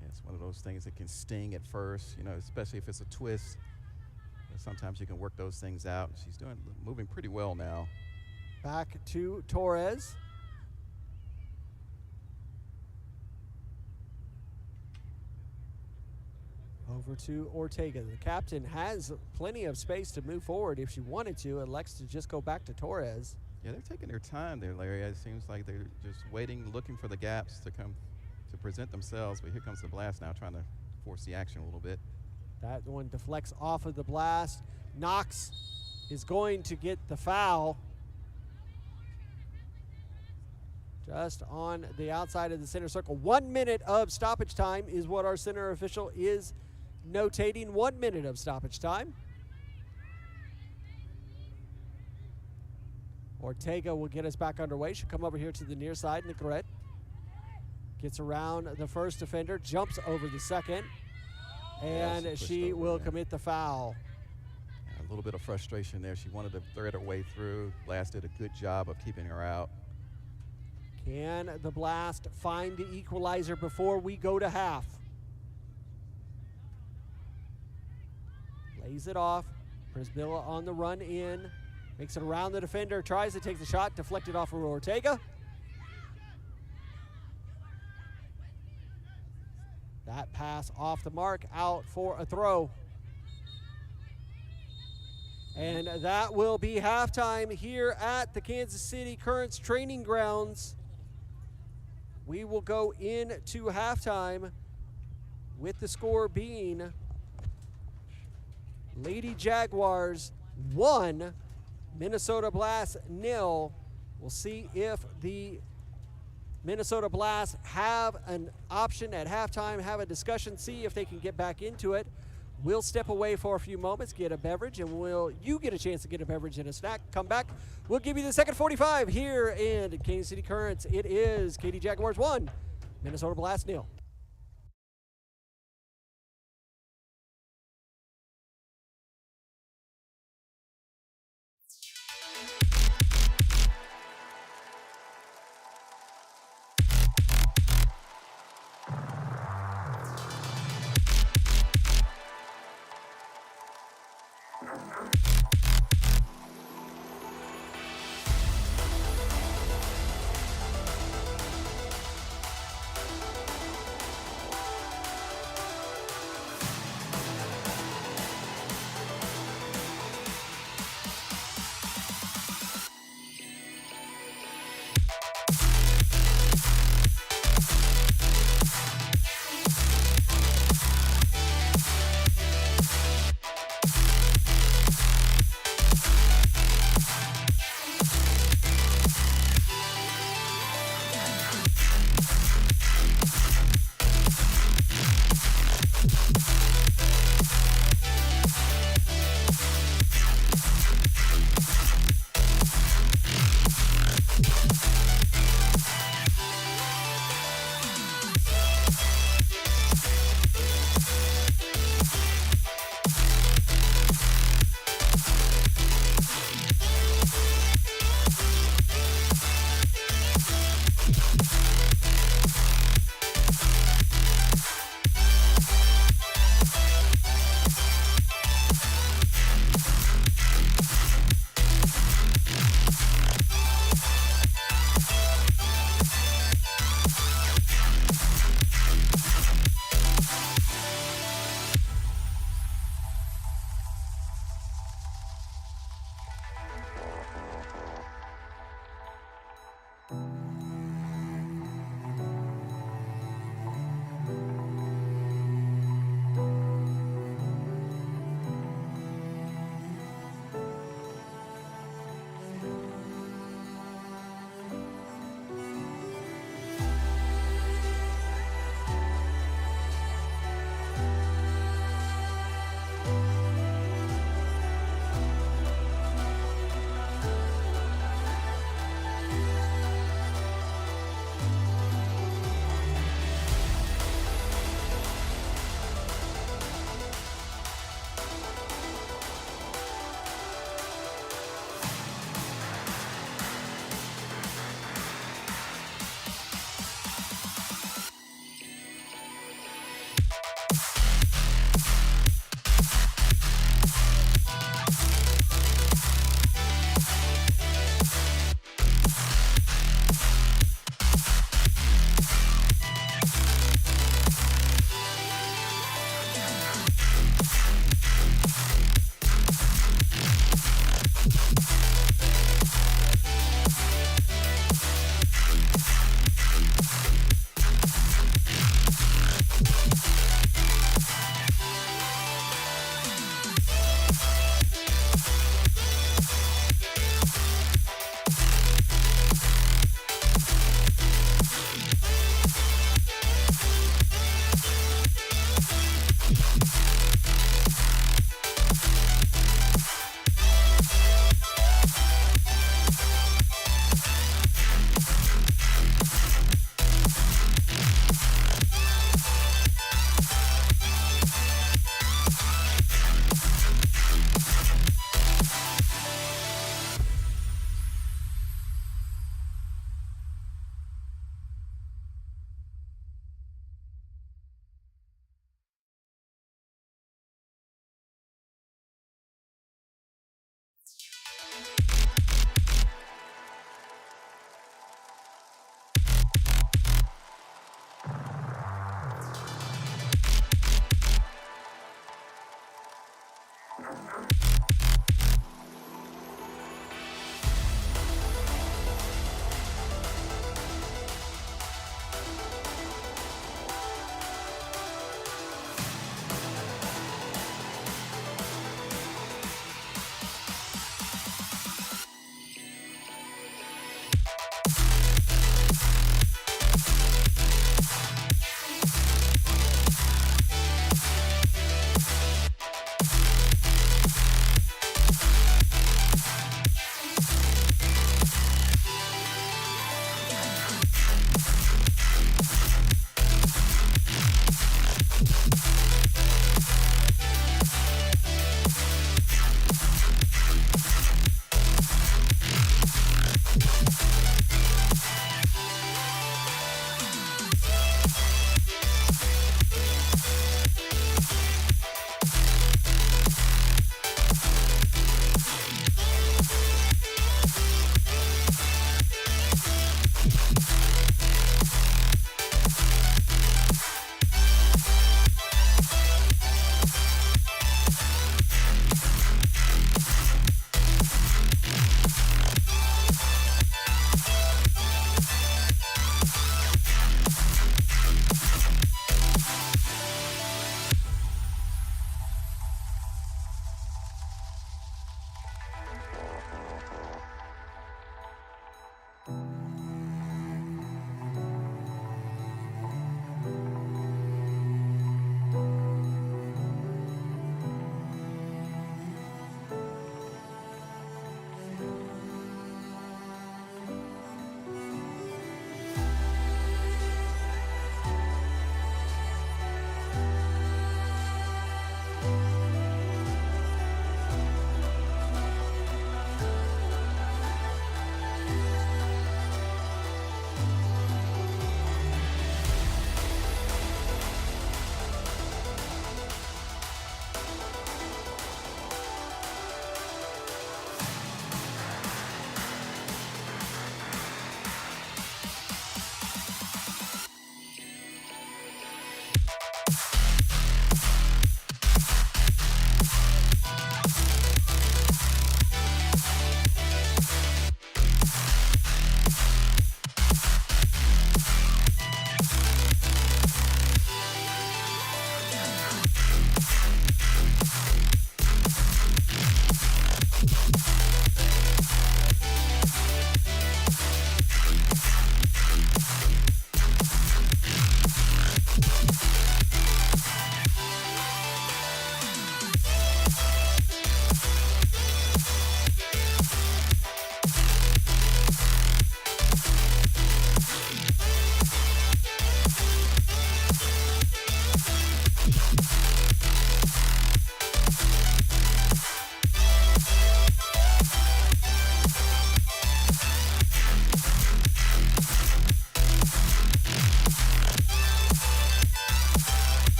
Yeah, it's one of those things that can sting at first, you know, especially if it's a twist. But sometimes you can work those things out. She's moving pretty well now. Back to Torres. Over to Ortega. The captain has plenty of space to move forward if she wanted to. Elects to just go back to Torres. Yeah, they're taking their time there, Larry. It seems like they're just waiting, looking for the gaps to come to present themselves. But here comes the blast now, trying to force the action a little bit. That one deflects off of the blast. Knox is going to get the foul. Just on the outside of the center circle. 1 minute of stoppage time is what our center official is notating. 1 minute of stoppage time. Ortega will get us back underway. She'll come over here to the near side. Nicorette gets around the first defender, jumps over the second, and she will commit the foul. Yeah, a little bit of frustration there. She wanted to thread her way through. Blast did a good job of keeping her out. Can the Blast find the equalizer before we go to half? Lays it off. Prisbilla on the run in. Makes it around the defender. Tries to take the shot. Deflected off of Ortega. That pass off the mark. Out for a throw. And that will be halftime here at the Kansas City Currents training grounds. We will go into halftime with the score being Lady Jaguars 1, Minnesota Blast 0. We'll see if the Minnesota Blast have an option at halftime, have a discussion, see if they can get back into it. We'll step away for a few moments, get a beverage, and you get a chance to get a beverage and a snack. Come back. We'll give you the second 45 here in Kansas City Currents. It is KD Jaguars 1, Minnesota Blast 0.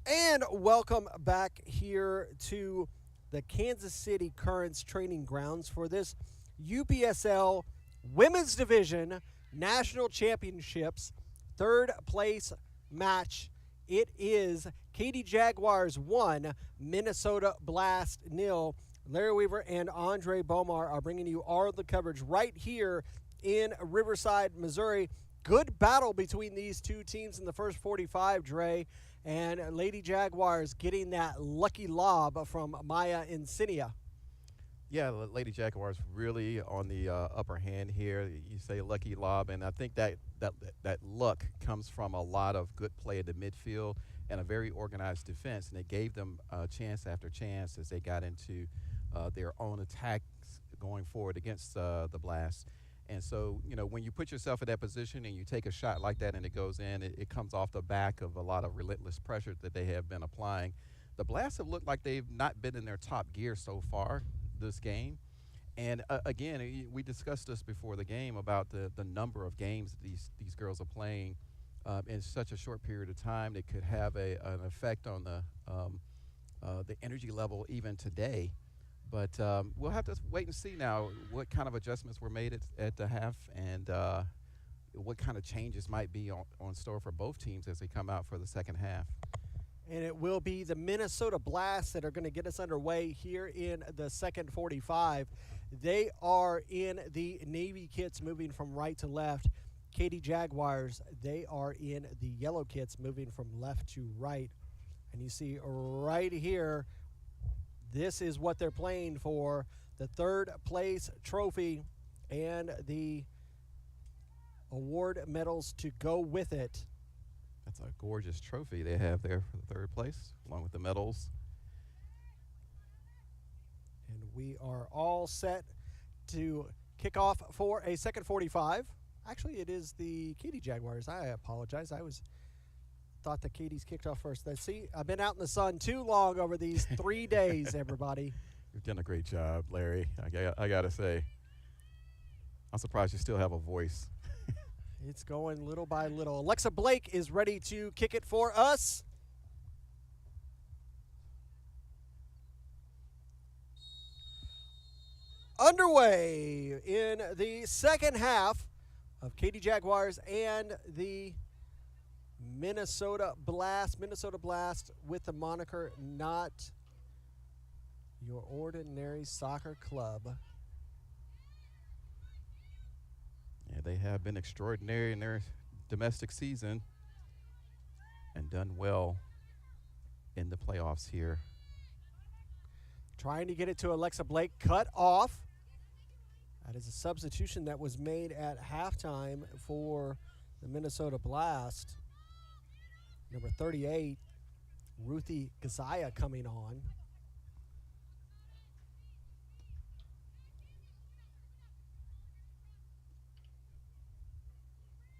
And welcome back here to the Kansas City Currents training grounds for this UPSL Women's Division National Championships third place match. It is Katy Jaguars 1, Minnesota Blast 0. Larry Weaver and Andre Bomar are bringing you all the coverage right here in Riverside, Missouri. Good battle between these two teams in the first 45, Dre. And Lady Jaguars getting that lucky lob from Maya Insignia. Yeah, Lady Jaguars really on the upper hand here. You say lucky lob, and I think that luck comes from a lot of good play in the midfield and a very organized defense, and it gave them chance after chance as they got into their own attacks going forward against the Blast. And so, you know, when you put yourself in that position and you take a shot like that and it goes in, it comes off the back of a lot of relentless pressure that they have been applying. The Blast have looked like they've not been in their top gear so far this game. And again, we discussed this before the game about the number of games that these girls are playing in such a short period of time that could have an effect on the energy level even today. But we'll have to wait and see now what kind of adjustments were made at the half and what kind of changes might be on store for both teams as they come out for the second half. And it will be the Minnesota Blast that are going to get us underway here in the second 45. They are in the Navy kits moving from right to left. Katy Jaguars, they are in the yellow kits moving from left to right. And you see right here, this is what they're playing for, the third place trophy and the award medals to go with it. That's a gorgeous trophy they have there for the third place, along with the medals. And we are all set to kick off for a second 45. Actually, it is the Katy Jaguars. I apologize. I thought the Katie's kicked off first. Let's see. I've been out in the sun too long over these 3 days, everybody. You've done a great job, Larry. I got to say, I'm surprised you still have a voice. It's going little by little. Alexa Blake is ready to kick it for us. Underway in the second half of Katy Jaguars and the Minnesota Blast. Minnesota Blast with the moniker Not Your Ordinary Soccer Club. Yeah, they have been extraordinary in their domestic season and done well in the playoffs here. Trying to get it to Alexa Blake, cut off. That is a substitution that was made at halftime for the Minnesota Blast. Number 38, Ruthie Gazaya coming on.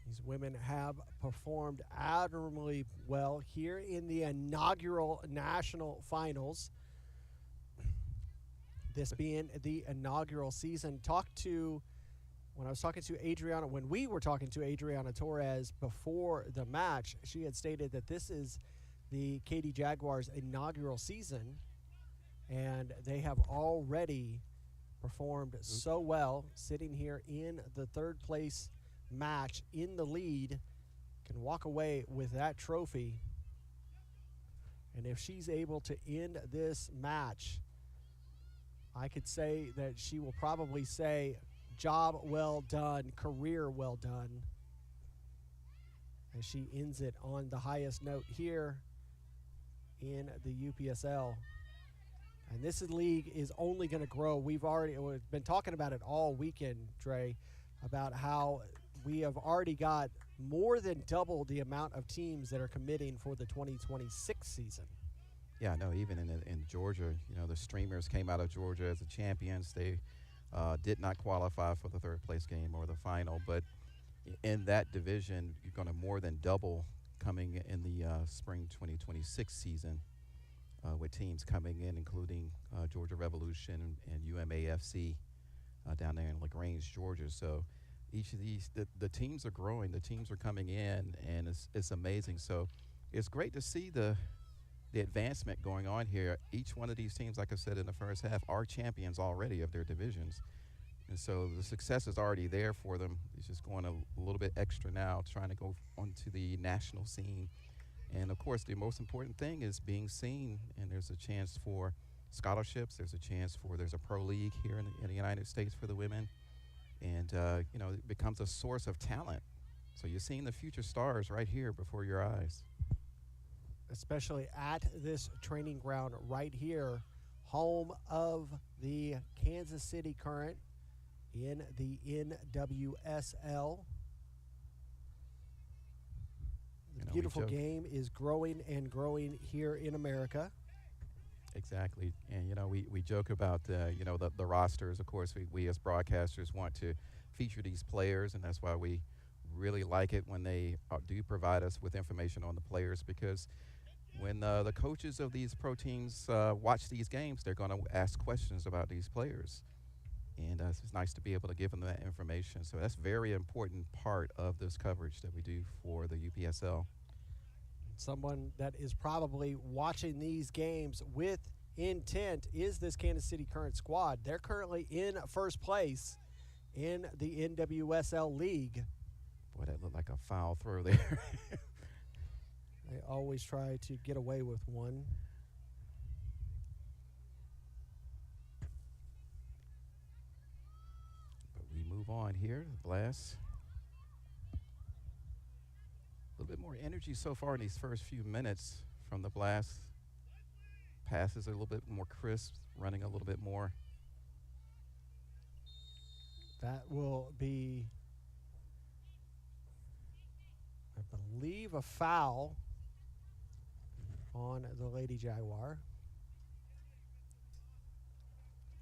These women have performed admirably well here in the inaugural national finals. This being the inaugural season. When we were talking to Adriana Torres before the match, she had stated that this is the Katy Jaguars inaugural season, and they have already performed so well, sitting here in the third place match in the lead, can walk away with that trophy. And if she's able to end this match, I could say that she will probably say, job well done, career well done, as she ends it on the highest note here in the UPSL. And this league is only going to grow. We've been talking about it all weekend, Dre, about how we have already got more than double the amount of teams that are committing for the 2026 season. Yeah, no, even in Georgia, the Streamers came out of Georgia as the champions. They did not qualify for the third place game or the final, but in that division, you're going to more than double coming in the spring 2026 season with teams coming in, including Georgia Revolution and UMAFC down there in LaGrange, Georgia. So each of these, the teams are growing, the teams are coming in, and it's amazing. So it's great to see the advancement going on here. Each one of these teams, like I said in the first half, are champions already of their divisions. And so the success is already there for them. It's just going a little bit extra now, trying to go onto the national scene. And, of course, the most important thing is being seen, and there's a chance for scholarships. There's a pro league here in the United States for the women. And, it becomes a source of talent. So you're seeing the future stars right here before your eyes. Especially at this training ground right here, home of the Kansas City Current in the NWSL. The beautiful game is growing and growing here in America. Exactly. And, we joke about, the rosters. Of course, we as broadcasters want to feature these players, and that's why we really like it when they do provide us with information on the players, because when the coaches of these pro teams watch these games, they're going to ask questions about these players. And it's nice to be able to give them that information. So that's a very important part of this coverage that we do for the UPSL. Someone that is probably watching these games with intent is this Kansas City Current squad. They're currently in first place in the NWSL League. Boy, that looked like a foul throw there. They always try to get away with one. But we move on here. The Blast. A little bit more energy so far in these first few minutes from the Blast. Passes are a little bit more crisp, running a little bit more. That will be, I believe, a foul on the Lady Jaguar.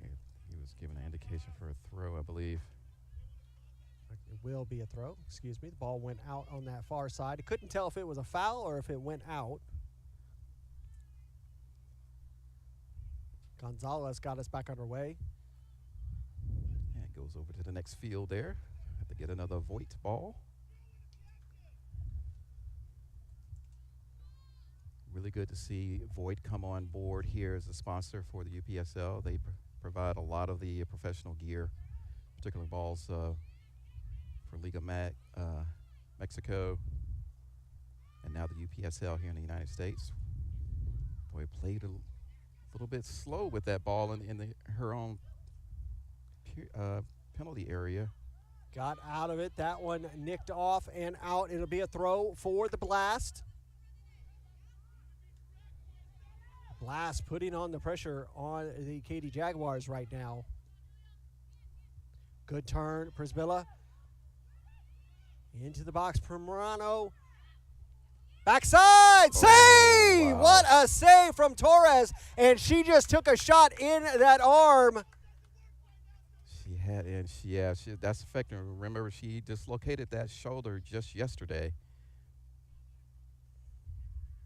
He was given an indication for a throw, I believe. It will be a throw. Excuse me. The ball went out on that far side. I couldn't tell if it was a foul or if it went out. Gonzalez got us back underway. And it goes over to the next field there. Have to get another Voigt ball. Really good to see Voigt come on board here as a sponsor for the UPSL. They provide a lot of the professional gear, particularly balls for Liga Mexico, and now the UPSL here in the United States. Boy, played a little bit slow with that ball in her own penalty area. Got out of it. That one nicked off and out. It'll be a throw for the Blast. Blast putting on the pressure on the Katy Jaguars right now. Good turn, Prisbilla. Into the box, Primorano. Backside, save! Wow. What a save from Torres. And she just took a shot in that arm. She had, and that's affecting her. Remember, she dislocated that shoulder just yesterday.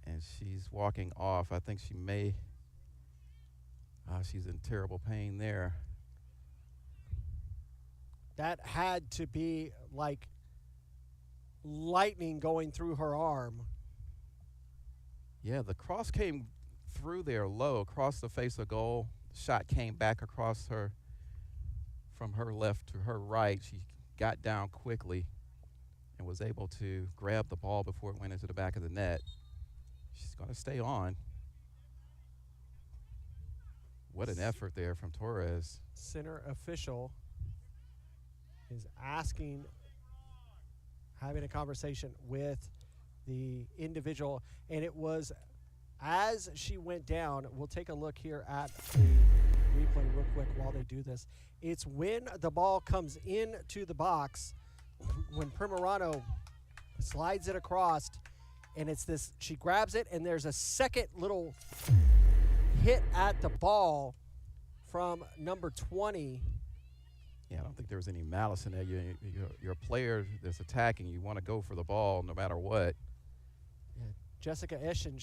And she's walking off. I think she may, she's in terrible pain there. That had to be like lightning going through her arm. Yeah, the cross came through there low, across the face of goal. The shot came back across her from her left to her right. She got down quickly and was able to grab the ball before it went into the back of the net. She's going to stay on. What an effort there from Torres. Center official is having a conversation with the individual, and it was as she went down. We'll take a look here at the replay real quick while they do this. It's when the ball comes into the box, when Primorano slides it across, and it's this, she grabs it, and there's a second little hit at the ball from number 20. Yeah, I don't think there was any malice in that. You're a player that's attacking. You want to go for the ball no matter what. Yeah, Jessica Eschen,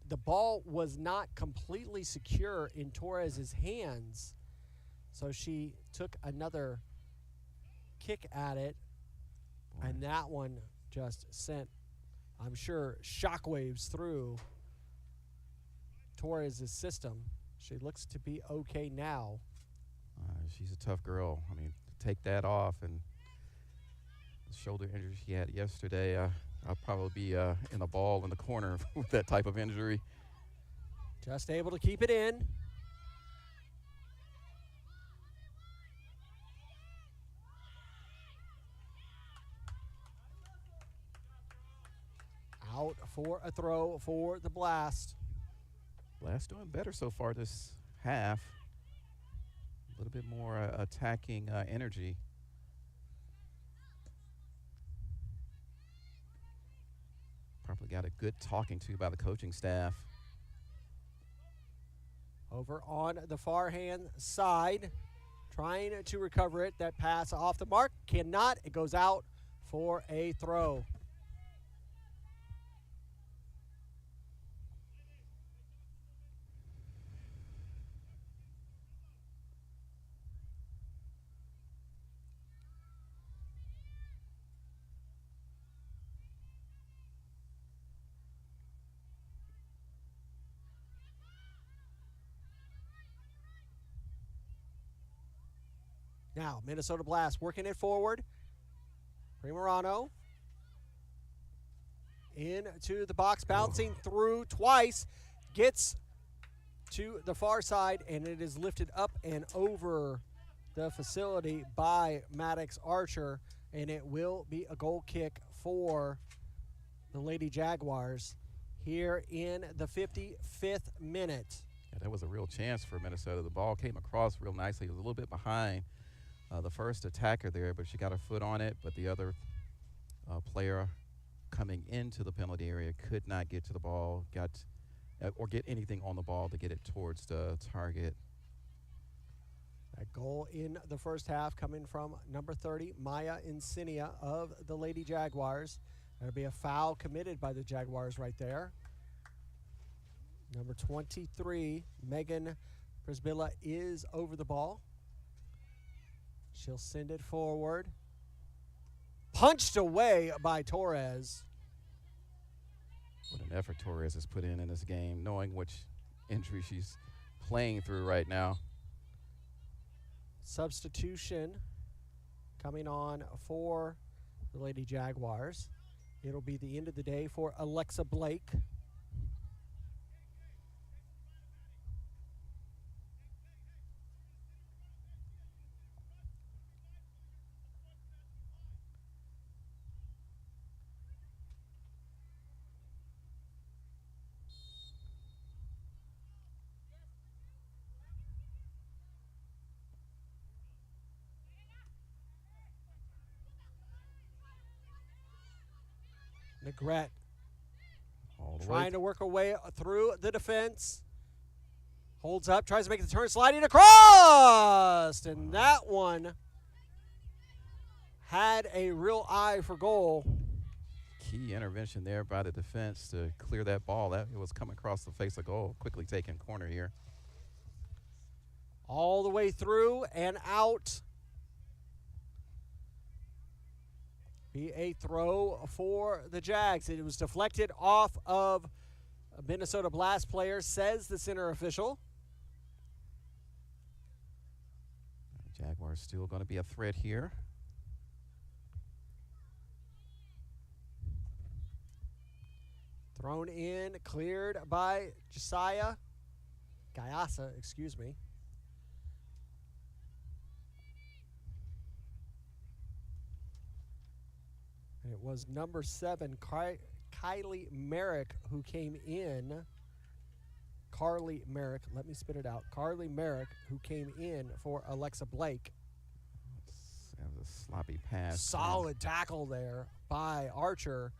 the ball was not completely secure in Torres's hands, so she took another kick at it, and that one just sent, I'm sure, shockwaves through Torres' system. She looks to be okay now. She's a tough girl. I mean, to take that off and the shoulder injury she had yesterday, I'll probably be in a ball in the corner with that type of injury. Just able to keep it in. Out for a throw for the Blast. Blast doing better so far this half. A little bit more attacking energy. Probably got a good talking to by the coaching staff. Over on the far hand side, trying to recover it. That pass off the mark, cannot. It goes out for a throw. Now, Minnesota Blast working it forward. Primorano into the box, bouncing through twice, gets to the far side, and it is lifted up and over the facility by Maddox Archer, and it will be a goal kick for the Lady Jaguars here in the 55th minute. Yeah, that was a real chance for Minnesota. The ball came across real nicely. It was a little bit behind the first attacker there, but she got her foot on it. But the other player coming into the penalty area could not get to the ball, or get anything on the ball to get it towards the target. That goal in the first half coming from number 30, Maya Insignia of the Lady Jaguars. There'll be a foul committed by the Jaguars right there. Number 23, Megan Prisbilla, is over the ball. She'll send it forward. Punched away by Torres. What an effort Torres has put in this game, knowing which injury she's playing through right now. Substitution coming on for the Lady Jaguars. It'll be the end of the day for Alexa Blake. Negrete trying to work her way through the defense. Holds up, tries to make the turn, sliding across. And that one had a real eye for goal. Key intervention there by the defense to clear that ball. It was coming across the face of goal. Quickly taken corner here. All the way through and out. Be a throw for the Jags. It was deflected off of a Minnesota Blast player, says the center official. Jaguars still going to be a threat here. Thrown in, cleared by Gayasa, excuse me. It was number 7, Kylie Merrick, who came in. Carly Merrick, let me spit it out. Carly Merrick, who came in for Alexa Blake. That was a sloppy pass. Solid tackle there by Archer.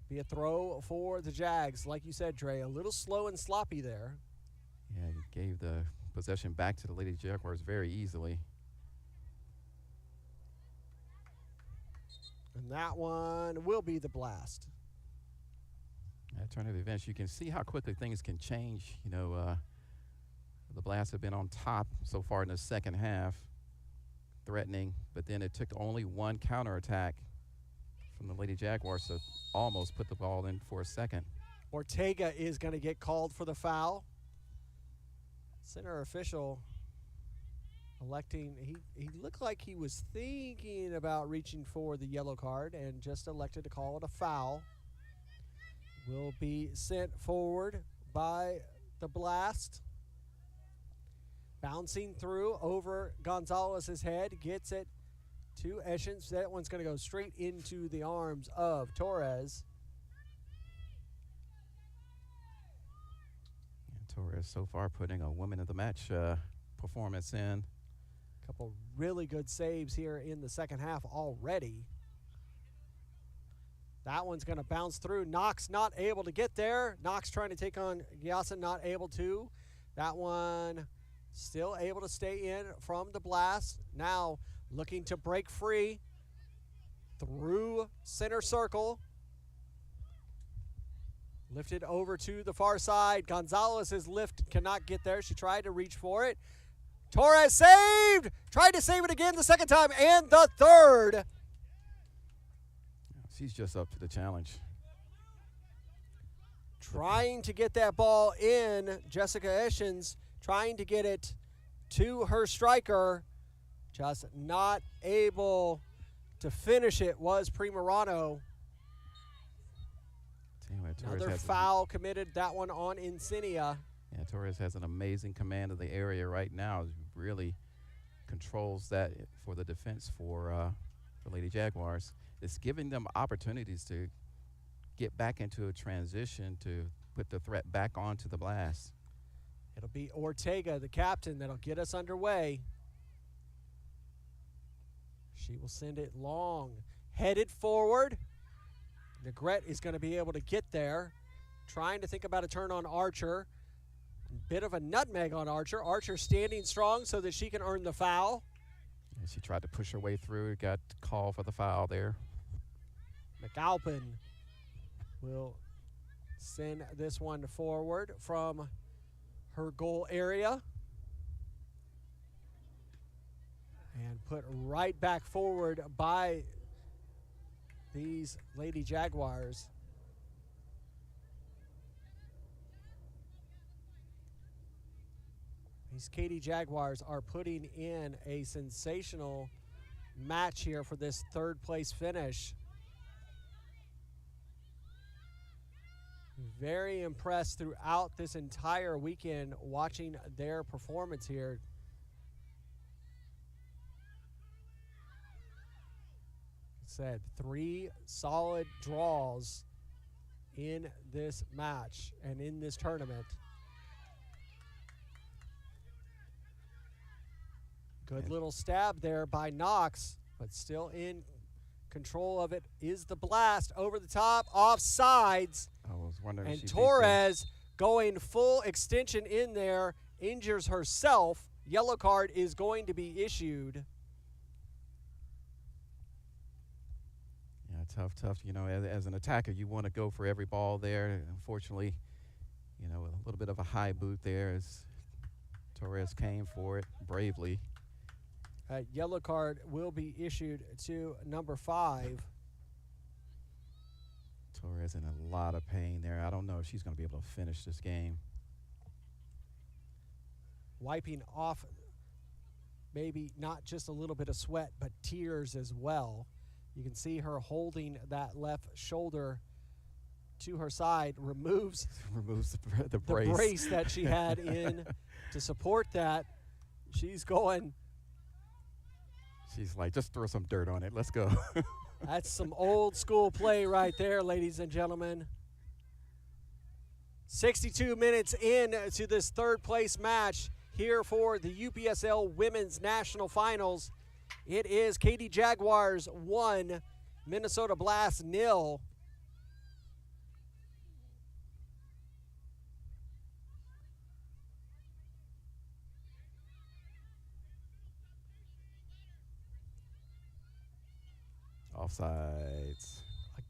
Be a throw for the Jags. Like you said, Dre, a little slow and sloppy there. Yeah, he gave the possession back to the Lady Jaguars very easily. And that one will be the Blast. At turn of events, you can see how quickly things can change. You know, the Blast have been on top so far in the second half, threatening, but then it took only one counterattack from the Lady Jaguars to almost put the ball in for a second. Ortega is going to get called for the foul. Center official electing, he looked like he was thinking about reaching for the yellow card and just elected to call it a foul. Will be sent forward by the Blast. Bouncing through over Gonzalez's head, gets it to Eschens. That one's going to go straight into the arms of Torres. And Torres so far putting a woman of the match performance in. Couple really good saves here in the second half already. That one's going to bounce through. Knox not able to get there. Knox trying to take on Gyasa, not able to. That one still able to stay in from the Blast. Now looking to break free through center circle. Lifted over to the far side. Gonzalez's lift cannot get there. She tried to reach for it. Torres saved! Tried to save it again the second time and the third. She's just up to the challenge. Trying to get that ball in. Jessica Eschens trying to get it to her striker. Just not able to finish it was Primorano. Another foul committed, that one on Insignia. Yeah, Torres has an amazing command of the area right now. Really controls that for the defense for the Lady Jaguars. It's giving them opportunities to get back into a transition to put the threat back onto the Blast. It'll be Ortega, the captain, that'll get us underway. She will send it long, headed forward. Negrete is going to be able to get there. Trying to think about a turn on Archer. Bit of a nutmeg on Archer. Archer standing strong so that she can earn the foul. And she tried to push her way through. Got called for the foul there. McAlpin will send this one forward from her goal area. And put right back forward by these Lady Jaguars. These Katy Jaguars are putting in a sensational match here for this third place finish. Very impressed throughout this entire weekend watching their performance here. Said 3 solid draws in this match and in this tournament. Good little stab there by Knox, but still in control of it is the Blast. Over the top, offsides. I was wondering if and she Torres going full extension in there, injures herself. Yellow card is going to be issued. Yeah, tough. You know, as an attacker, you want to go for every ball there. Unfortunately, you know, a little bit of a high boot there as Torres came for it bravely. Yellow card will be issued to number 5. Torres in a lot of pain there. I don't know if she's going to be able to finish this game. Wiping off maybe not just a little bit of sweat, but tears as well. You can see her holding that left shoulder to her side, removes the brace that she had in to support that. She's going. She's like, just throw some dirt on it. Let's go. That's some old school play right there, ladies and gentlemen. 62 minutes in to this third place match here for the UPSL Women's National Finals. It is Katy Jaguars 1, Minnesota Blast 0. Offsides.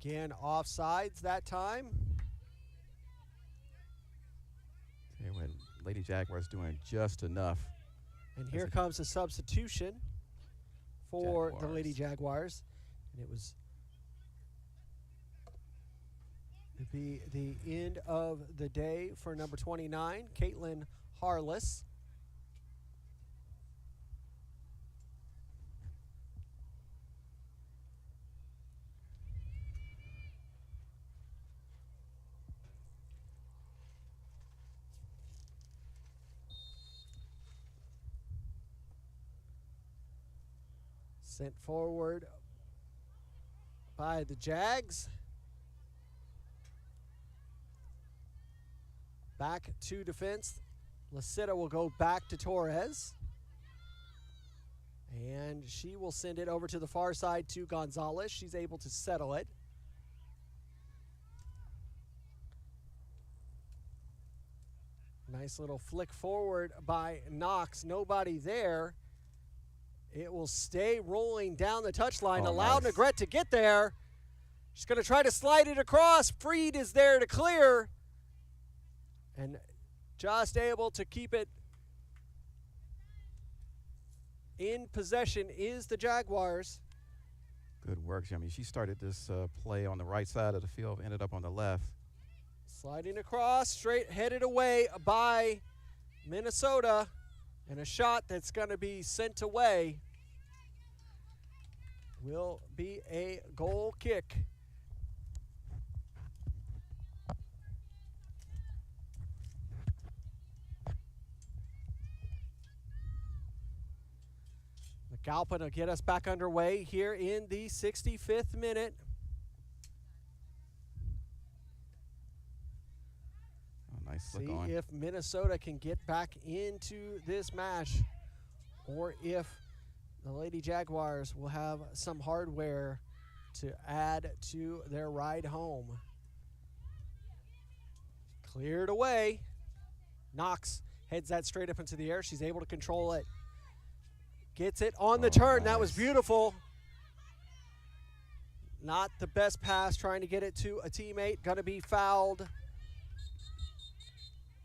Again, offsides that time. Yeah, when Lady Jaguars doing just enough. And here comes a substitution for the Lady Jaguars. And it was to be the end of the day for number 29, Caitlin Harless. Sent forward by the Jags. Back to defense. Lasita will go back to Torres. And she will send it over to the far side to Gonzalez. She's able to settle it. Nice little flick forward by Knox. Nobody there. It will stay rolling down the touchline. Allow nice. Negrete to get there. She's going to try to slide it across. Freed is there to clear. And just able to keep it in possession is the Jaguars. Good work. I mean, she started this play on the right side of the field, ended up on the left. Sliding across, straight headed away by Minnesota. And a shot that's going to be sent away will be a goal kick. McAlpin will get us back underway here in the 65th minute. flick See on. if Minnesota can get back into this match, or if the Lady Jaguars will have some hardware to add to their ride home. Cleared away. Knox heads that straight up into the air. She's able to control it. Gets it on the turn. Nice. That was beautiful. Not the best pass, trying to get it to a teammate. Gonna be fouled.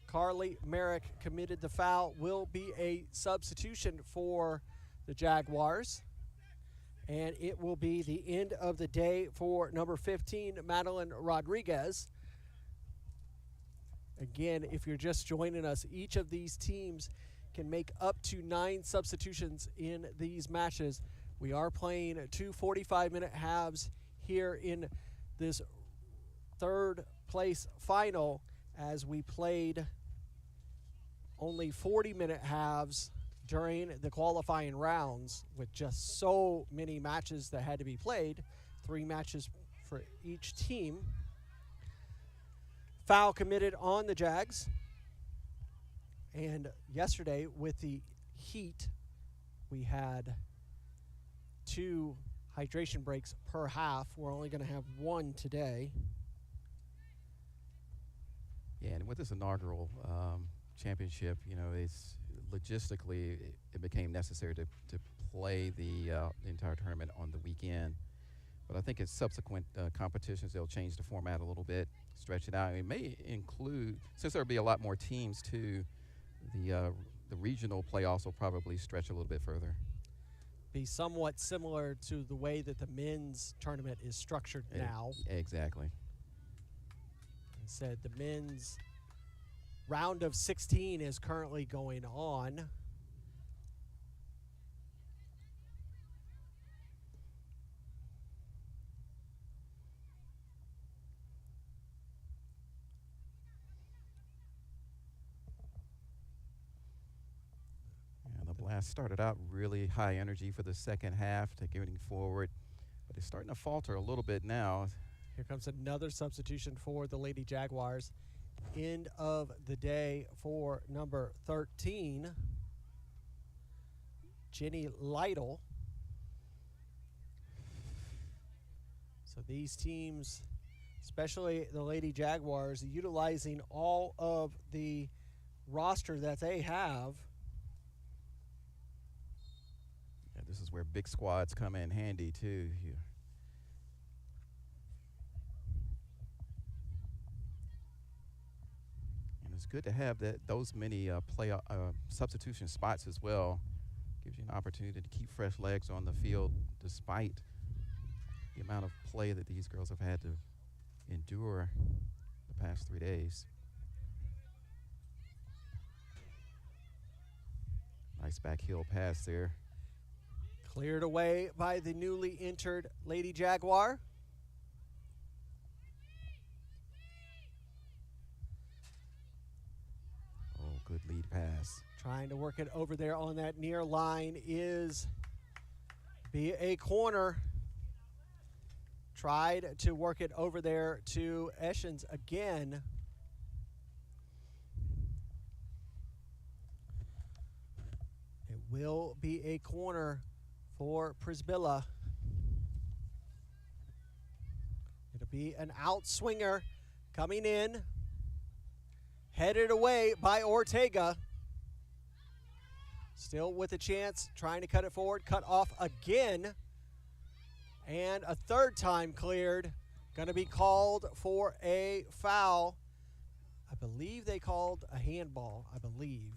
Carly Merrick committed the foul. Will be a substitution for the Jaguars. And it will be the end of the day for number 15, Madeline Rodriguez. Again, if you're just joining us, each of these teams can make up to 9 substitutions in these matches. We are playing 2 45-minute halves here in this third place final, as we played only 40-minute halves during the qualifying rounds, with just so many matches that had to be played, 3 matches for each team. Foul committed on the Jags. And yesterday with the heat, we had 2 hydration breaks per half. We're only going to have 1 today. Yeah, and with this inaugural championship, you know, it's logistically it became necessary to play the entire tournament on the weekend. But I think in subsequent competitions, they'll change the format a little bit, stretch it out. It may include, since there'll be a lot more teams too, the regional playoffs will probably stretch a little bit further. Be somewhat similar to the way that the men's tournament is structured now. Exactly. I said the men's round of 16 is currently going on. Blast started out really high energy for the second half to getting forward, but it's starting to falter a little bit now. Here comes another substitution for the Lady Jaguars. End of the day for number 13, Jenny Lytle. So these teams, especially the Lady Jaguars, utilizing all of the roster that they have. This is where big squads come in handy too. And it's good to have those many substitution spots as well. Gives you an opportunity to keep fresh legs on the field despite the amount of play that these girls have had to endure the past 3 days. Nice back heel pass there. Cleared away by the newly entered Lady Jaguar. Oh, good lead pass. Trying to work it over there on that near line is be a corner. Tried to work it over there to Eschens again. It will be a corner for Prisbilla. It'll be an outswinger coming in. Headed away by Ortega. Still with a chance, trying to cut it forward. Cut off again. And a third time cleared. Going to be called for a foul. I believe they called a handball, I believe.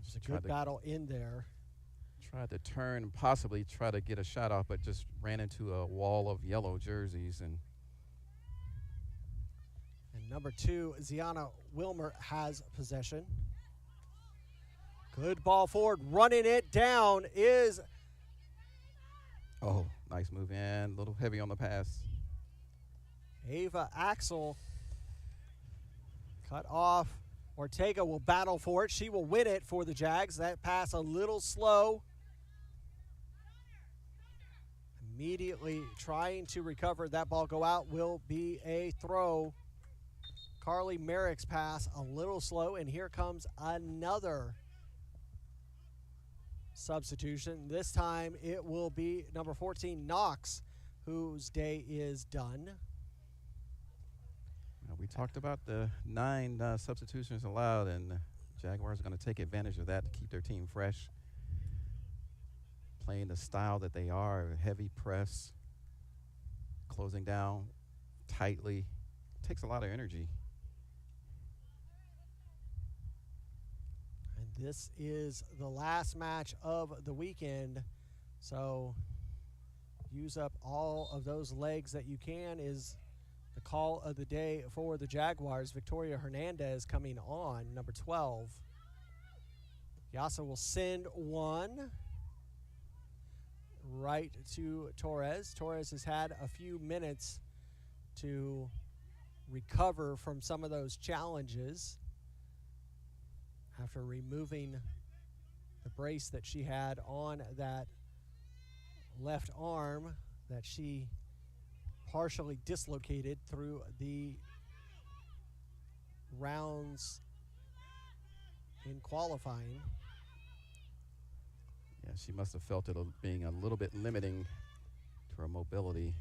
There's a good battle in there. Tried to turn, possibly try to get a shot off, but just ran into a wall of yellow jerseys. And number 2, Ziana Wilmer, has possession. Good ball forward. Running it down is... Oh, nice move in. A little heavy on the pass. Ava Axel. Cut off. Ortega will battle for it. She will win it for the Jags. That pass a little slow. Immediately trying to recover. That ball go out will be a throw. Carly Merrick's pass a little slow, and here comes another substitution. This time it will be number 14, Knox, whose day is done. Well, we talked about the 9 substitutions allowed, and the Jaguars are going to take advantage of that to keep their team fresh. Playing the style that they are, heavy press, closing down tightly. Takes a lot of energy. And this is the last match of the weekend, so use up all of those legs that you can is the call of the day for the Jaguars. Victoria Hernandez coming on, number 12. Yasa will send one right to Torres. Torres has had a few minutes to recover from some of those challenges after removing the brace that she had on that left arm that she partially dislocated through the rounds in qualifying. Yeah, she must have felt it being a little bit limiting to her mobility.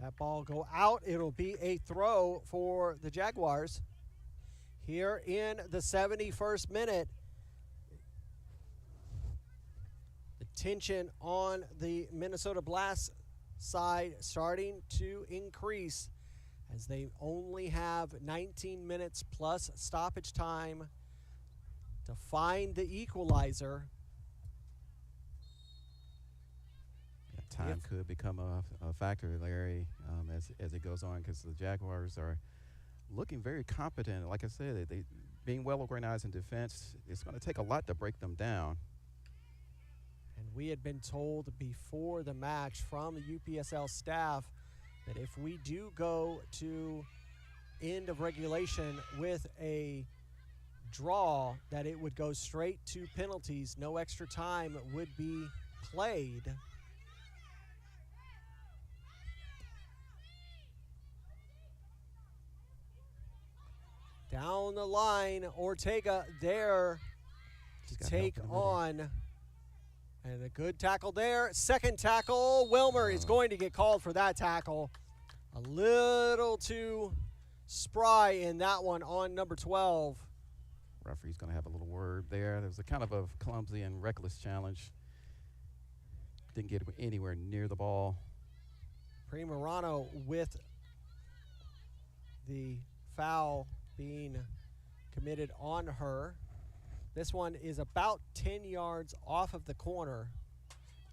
That ball go out. It'll be a throw for the Jaguars. Here in the 71st minute, the tension on the Minnesota Blast side starting to increase as they only have 19 minutes plus stoppage time to find the equalizer. Yeah, time could become a factor, Larry, as it goes on, because the Jaguars are looking very competent. Like I said, they being well organized in defense, it's going to take a lot to break them down. And we had been told before the match from the UPSL staff that if we do go to end of regulation with a draw, that it would go straight to penalties. No extra time would be played. Down the line, Ortega there to take on. And a good tackle there. Second tackle. Wilmer is going to get called for that tackle. A little too spry in that one on number 12. Referee's going to have a little word there. There was a kind of a clumsy and reckless challenge. Didn't get anywhere near the ball. Primerano with the foul being committed on her. This one is about 10 yards off of the corner.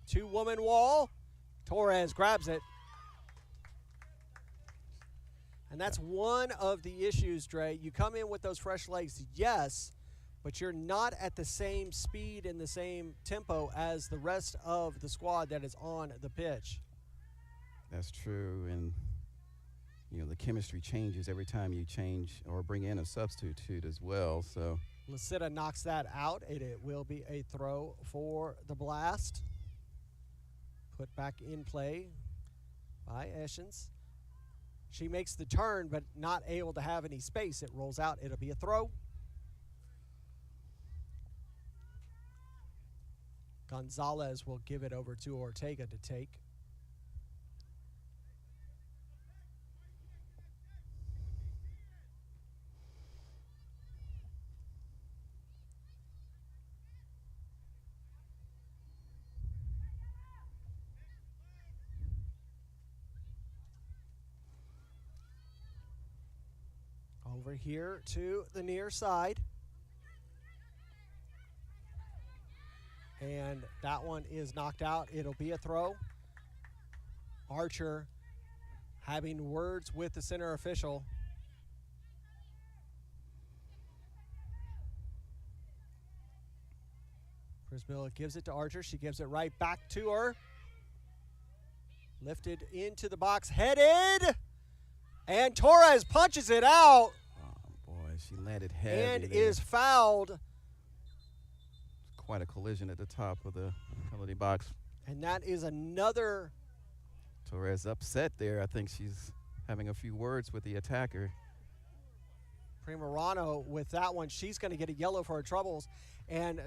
Two-woman wall. Torres grabs it. And that's one of the issues, Dre. You come in with those fresh legs, yes, but you're not at the same speed and the same tempo as the rest of the squad that is on the pitch. That's true, and the chemistry changes every time you change or bring in a substitute as well. So Lasita knocks that out, and it will be a throw for the Blast. Put back in play by Eschens. She makes the turn, but not able to have any space. It rolls out. It'll be a throw. Gonzalez will give it over to Ortega to take. Over here to the near side. And that one is knocked out. It'll be a throw. Archer having words with the center official. Prismilla gives it to Archer. She gives it right back to her. Lifted into the box, headed. And Torres punches it out. Boy, she landed heavy and there. is fouled. Quite a collision at the top of the penalty box. And that is another. Torres upset there. I think she's having a few words with the attacker. Primerano with that one. She's going to get a yellow for her troubles. And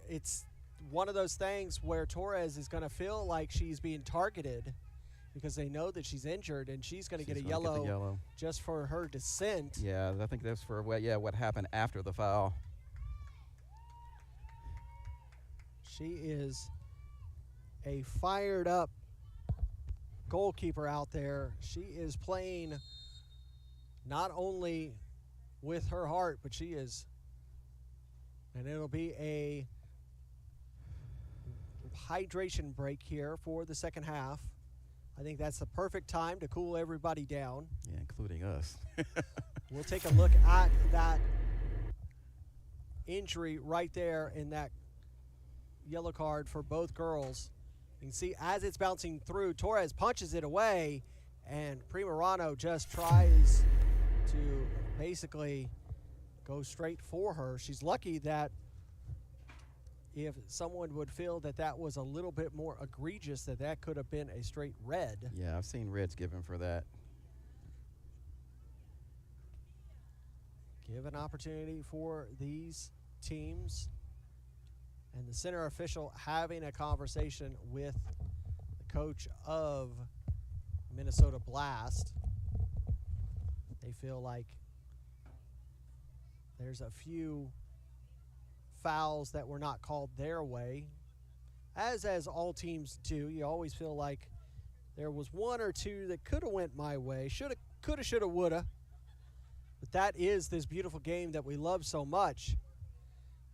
it's one of those things where Torres is going to feel like she's being targeted because they know that she's injured, and she's going to get a yellow just for her dissent. Yeah, I think that's for what happened after the foul. She is a fired up goalkeeper out there. She is playing not only with her heart, but she is, and it'll be a hydration break here for the second half. I think that's the perfect time to cool everybody down. Yeah, including us. We'll take a look at that injury right there in that yellow card for both girls. You can see as it's bouncing through, Torres punches it away, and Primerano just tries to basically go straight for her. She's lucky that if someone would feel that that was a little bit more egregious, that could have been a straight red. Yeah, I've seen reds given for that. Give an opportunity for these teams. And the center official having a conversation with the coach of Minnesota Blast. They feel like there's a few fouls that were not called their way, as all teams do. You always feel like there was one or two that could have went my way, shoulda, coulda, shoulda, woulda. But that is this beautiful game that we love so much.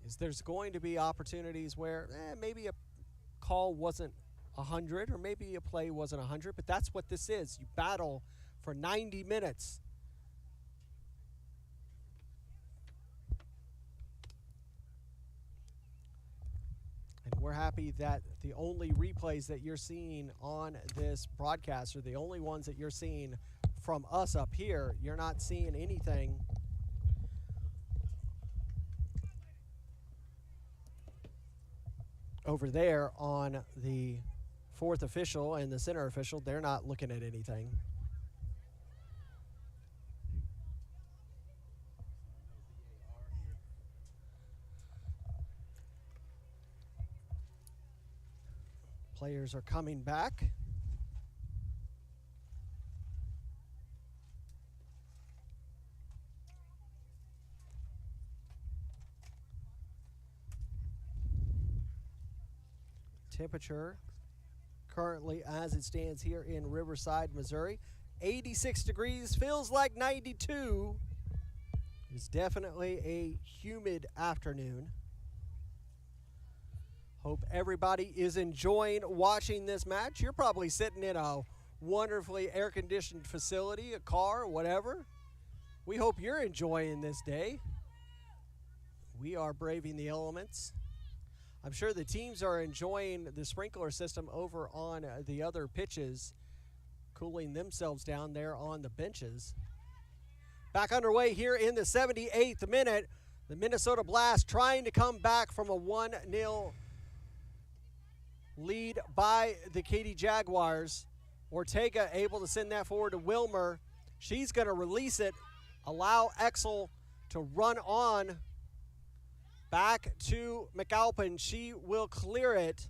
Is there's going to be opportunities where maybe a call wasn't 100, or maybe a play wasn't 100, but that's what this is. You battle for 90 minutes. And we're happy that the only replays that you're seeing on this broadcast are the only ones that you're seeing from us up here. You're not seeing anything over there on the fourth official and the center official. They're not looking at anything. Players are coming back. Temperature currently as it stands here in Riverside, Missouri, 86 degrees, feels like 92. It's definitely a humid afternoon. Hope everybody is enjoying watching this match. You're probably sitting in a wonderfully air-conditioned facility, a car, whatever. We hope you're enjoying this day. We are braving the elements. I'm sure the teams are enjoying the sprinkler system over on the other pitches, cooling themselves down there on the benches. Back underway here in the 78th minute. The Minnesota Blast trying to come back from a 1-0 lead by the Katy Jaguars. Ortega able to send that forward to Wilmer. She's going to release it, allow Exel to run on back to McAlpin. She will clear it.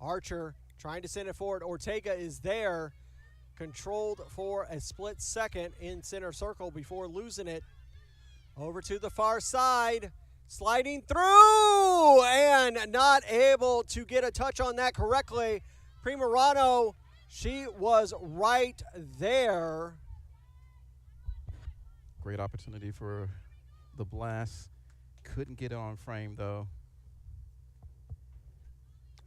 Archer trying to send it forward. Ortega is there, controlled for a split second in center circle before losing it. Over to the far side, sliding through, and not able to get a touch on that correctly. Primerano, she was right there. Great opportunity for the Blast. Couldn't get it on frame, though.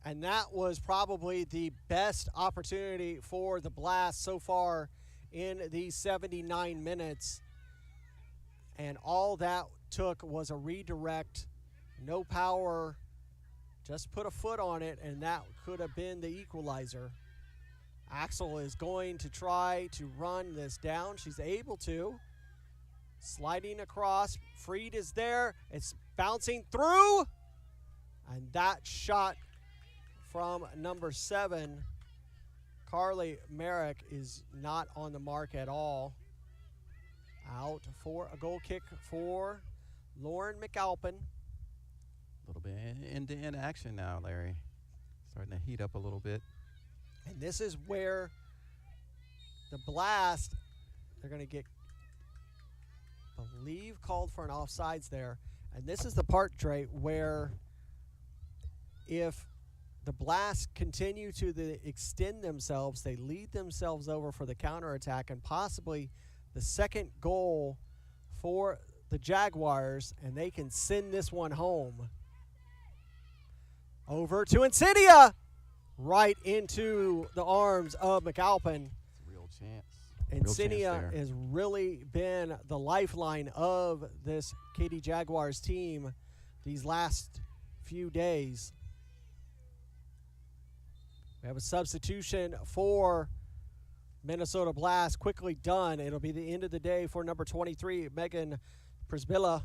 And that was probably the best opportunity for the Blast so far in these 79 minutes. And all that took was a redirect, no power, just put a foot on it, and that could have been the equalizer. Axel is going to try to run this down. She's able to. Sliding across. Freed is there. It's bouncing through. And that shot from number 7, Carly Merrick, is not on the mark at all. Out for a goal kick for Lauren McAlpin. A little bit end-to-end action now, Larry. Starting to heat up a little bit. And this is where the Blast, they're going to get, I believe, called for an offsides there. And this is the part, Dre, where if the Blast continue to extend themselves, they lead themselves over for the counterattack and possibly the second goal for the Jaguars, and they can send this one home. Over to Insidia, right into the arms of McAlpin. Real chance. Insidia has really been the lifeline of this Katy Jaguars team these last few days. We have a substitution for Minnesota Blast, quickly done. It'll be the end of the day for number 23, Megan Prisbilla.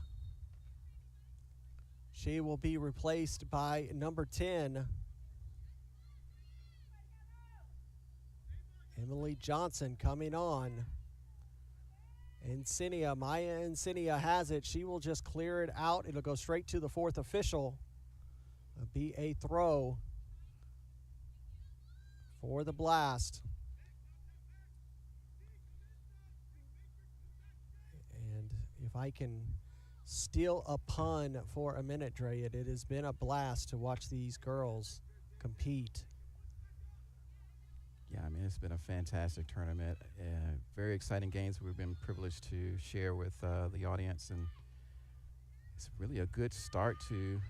She will be replaced by number 10, Emily Johnson, coming on. Insidia, Maya Insidia has it. She will just clear it out. It'll go straight to the 4th official. It'll be a throw for the Blast. And if I can steal a pun for a minute, Dre, it has been a blast to watch these girls compete. Yeah, I mean, it's been a fantastic tournament. Very exciting games we've been privileged to share with the audience, and it's really a good start to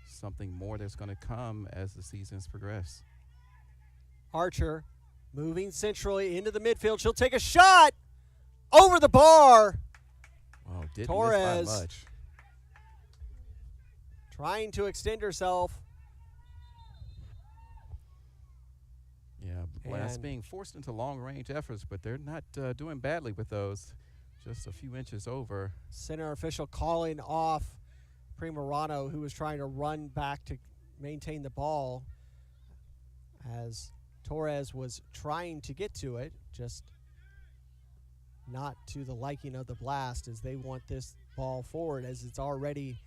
something more that's going to come as the seasons progress. Archer moving centrally into the midfield. She'll take a shot over the bar. Wow, didn't Torres miss by much. Trying to extend herself. Yeah, Blast being forced into long-range efforts, but they're not doing badly with those. Just a few inches over. Center official calling off Primerano, who was trying to run back to maintain the ball, as Torres was trying to get to it, just not to the liking of the Blast, as they want this ball forward, as it's already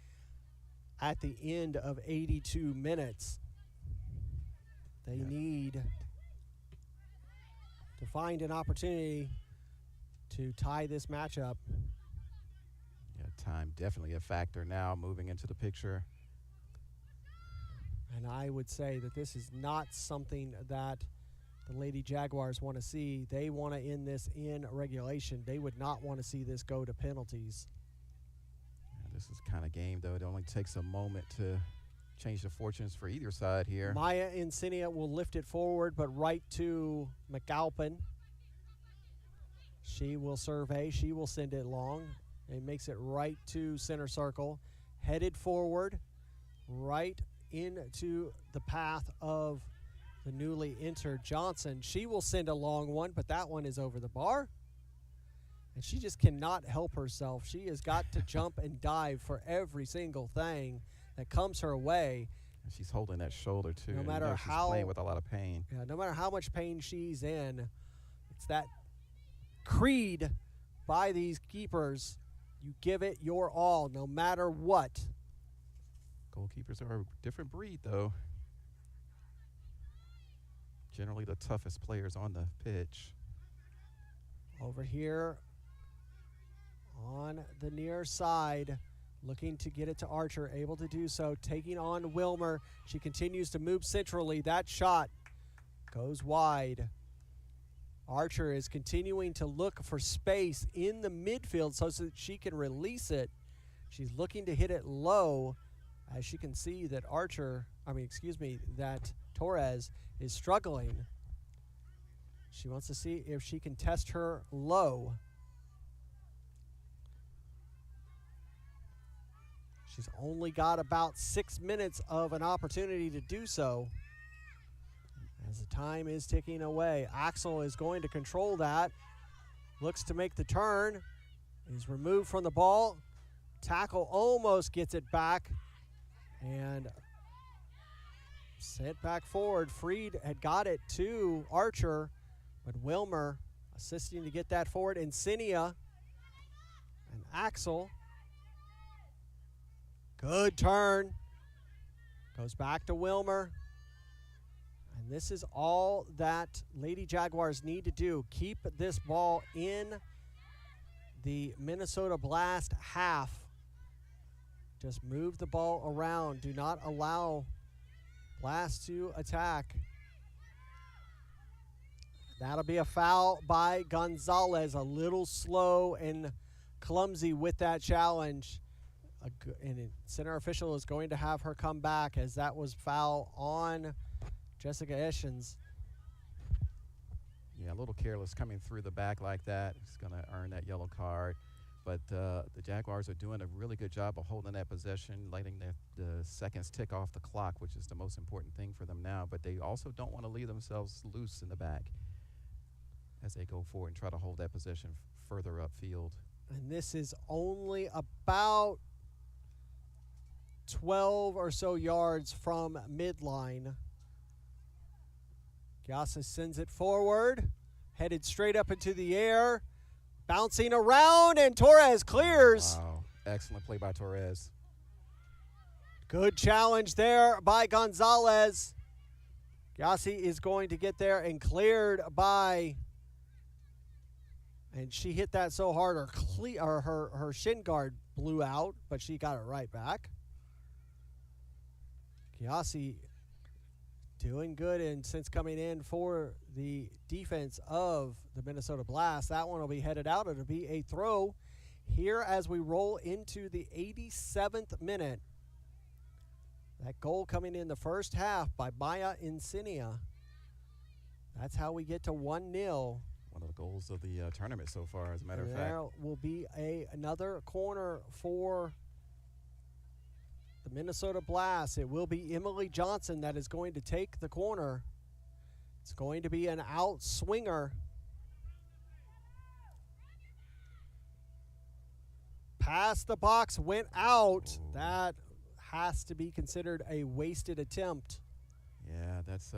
at the end of 82 minutes. They need to find an opportunity to tie this matchup. Yeah, time definitely a factor now moving into the picture. And I would say that this is not something that the Lady Jaguars want to see. They want to end this in regulation. They would not want to see this go to penalties. Yeah, this is the kind of game, though, it only takes a moment to change the fortunes for either side here. Maya Insidia will lift it forward, but right to McAlpin. She will survey. She will send it long. It makes it right to center circle. Headed forward, right into the path of the newly entered Johnson. She will send a long one, but that one is over the bar. And she just cannot help herself. She has got to jump and dive for every single thing that comes her way. And she's holding that shoulder, too. No matter she's how playing with a lot of pain. Yeah, no matter how much pain she's in, it's that creed by these keepers. You give it your all, no matter what. Goalkeepers are a different breed, though. Generally the toughest players on the pitch. Over here on the near side, looking to get it to Archer, able to do so, taking on Wilmer. She continues to move centrally. That shot goes wide. Archer is continuing to look for space in the midfield so that she can release it. She's looking to hit it low, as you can see that that Torres is struggling. She wants to see if she can test her low. She's only got about 6 minutes of an opportunity to do so, as the time is ticking away. Axel is going to control that. Looks to make the turn. is removed from the ball. Tackle almost gets it back and sent back forward. Freed had got it to Archer, but Wilmer assisting to get that forward. Insignia and Axel. Good turn. Goes back to Wilmer. And this is all that Lady Jaguars need to do. Keep this ball in the Minnesota Blast half. Just move the ball around. Do not allow Blast to attack. That'll be a foul by Gonzalez. A little slow and clumsy with that challenge. And center official is going to have her come back as that was foul on Jessica Eschens. Yeah, a little careless coming through the back like that. He's going to earn that yellow card. But the Jaguars are doing a really good job of holding that possession, letting the seconds tick off the clock, which is the most important thing for them now. But they also don't want to leave themselves loose in the back as they go forward and try to hold that possession further upfield. And this is only about 12 or so yards from midline. Gyasi sends it forward, headed straight up into the air. Bouncing around, and Torres clears. Wow, excellent play by Torres. Good challenge there by Gonzalez. Gyasi is going to get there and cleared by, and she hit that so hard her shin guard blew out, but she got it right back. Gyasi doing good, and since coming in for the defense of the Minnesota Blast, that one will be headed out. It'll be a throw here as we roll into the 87th minute. That goal coming in the first half by Maya Insignia. That's how we get to 1-0. One of the goals of the tournament so far, as a matter of fact. There will be another corner for the Minnesota Blast. It will be Emily Johnson that is going to take the corner. It's going to be an out swinger. Past the box, went out. Ooh. That has to be considered a wasted attempt. Yeah, that's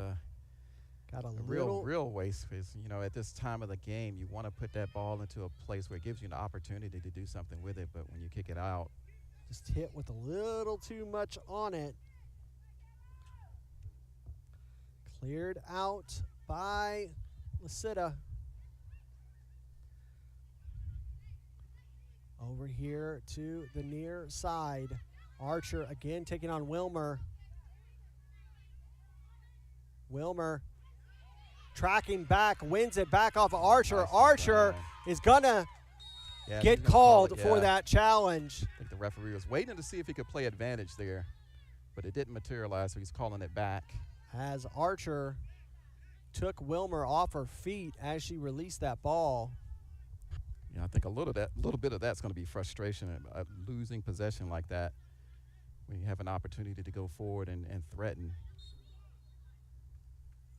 Got a real waste, because at this time of the game you want to put that ball into a place where it gives you an opportunity to do something with it, but when you kick it out, just hit with a little too much on it. Cleared out by Lasita. Over here to the near side. Archer again taking on Wilmer. Wilmer tracking back, wins it back off of Archer. Archer is gonna get called for that challenge. I think the referee was waiting to see if he could play advantage there, but it didn't materialize, so he's calling it back. As Archer took Wilmer off her feet as she released that ball. Yeah, I think a little bit of that's going to be frustration at losing possession like that when you have an opportunity to go forward and threaten.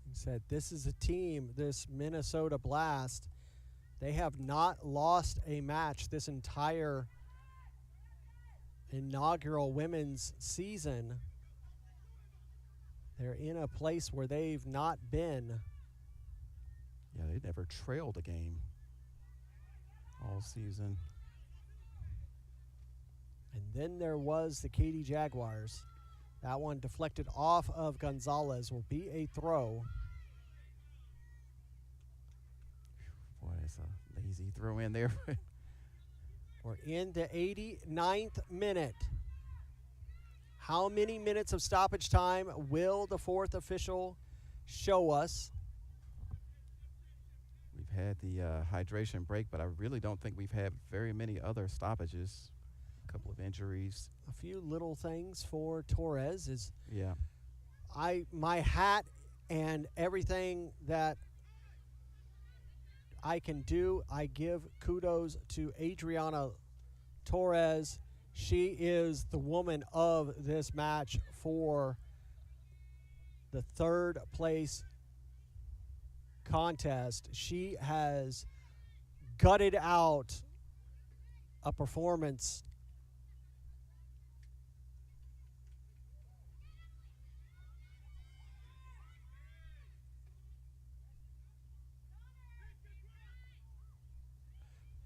He said this is a team, this Minnesota Blast, they have not lost a match this entire inaugural women's season. They're in a place where they've not been. Yeah, they never trailed a game all season. And then there was the Katy Jaguars. That one deflected off of Gonzalez, will be a throw. Boy, it's a lazy throw in there. We're in the 89th minute. How many minutes of stoppage time will the fourth official show us? We've had the hydration break, but I really don't think we've had very many other stoppages. A couple of injuries. A few little things for Torres is Yeah. my hat and everything that I can do, I give kudos to Adriana Torres. She is the woman of this match for the third place contest. She has gutted out a performance.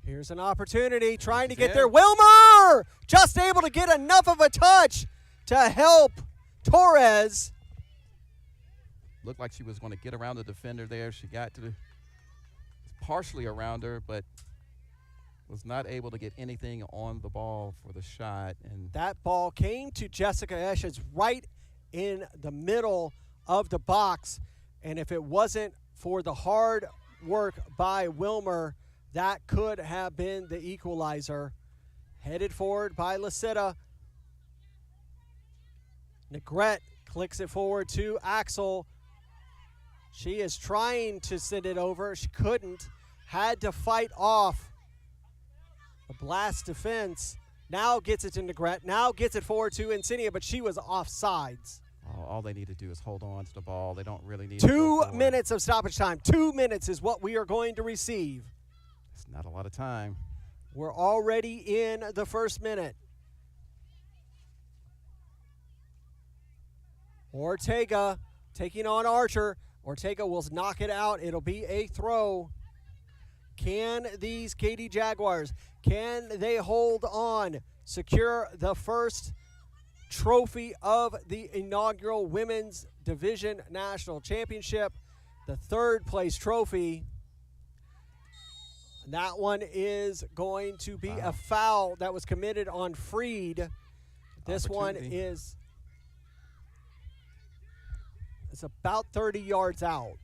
Here's an opportunity, trying to get there. Wilmer just able to get enough of a touch to help Torres. Looked like she was going to get around the defender there. She got to partially around her, but was not able to get anything on the ball for the shot. And that ball came to Jessica Esches right in the middle of the box. And if it wasn't for the hard work by Wilmer, that could have been the equalizer. Headed forward by Lasita. Negrete clicks it forward to Axel. She is trying to send it over. She couldn't. Had to fight off the Blast defense. Now gets it to Negrete. Now gets it forward to Insignia, but she was offsides. All they need to do is hold on to the ball. They don't really need 2 minutes of stoppage time. 2 minutes is what we are going to receive. It's not a lot of time. We're already in the first minute. Ortega taking on Archer. Ortega will knock it out. It'll be a throw. Can these Katy Jaguars, can they hold on, secure the first trophy of the inaugural Women's Division National Championship, the third place trophy? That one is going to be a foul that was committed on Freed. This one is it's about 30 yards out.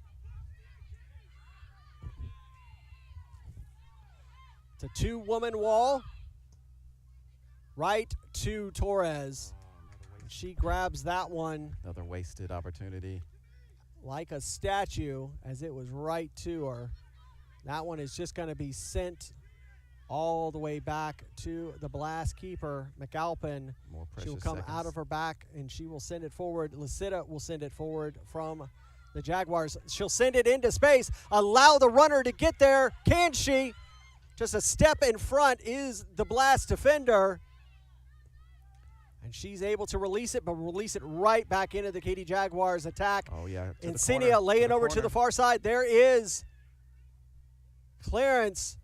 It's a two-woman wall right to Torres. She grabs that one. Another wasted opportunity. Like a statue, as it was right to her. That one is just going to be sent all the way back to the Blast keeper, McAlpin. More precious She'll come seconds. out of her back, and she will send it forward. Lasita will send it forward from the Jaguars. She'll send it into space. Allow the runner to get there. Can she? Just a step in front is the Blast defender. And she's able to release it, but release it right back into the Katy Jaguars attack. Oh, yeah. Insignia laying over to the far side. There is clearance.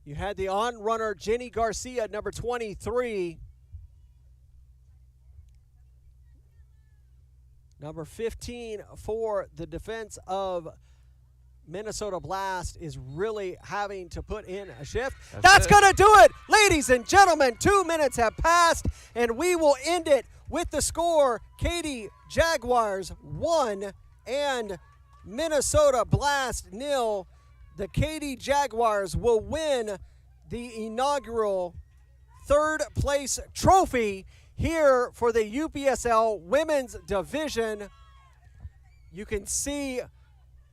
You had the on-runner, Jenny Garcia, number 23. Number 15 for the defense of Minnesota Blast is really having to put in a shift. That's going to do it. Ladies and gentlemen, 2 minutes have passed, and we will end it with the score. Katy Jaguars 1 and Minnesota Blast 0. The Katy Jaguars will win the inaugural third place trophy here for the UPSL Women's Division. You can see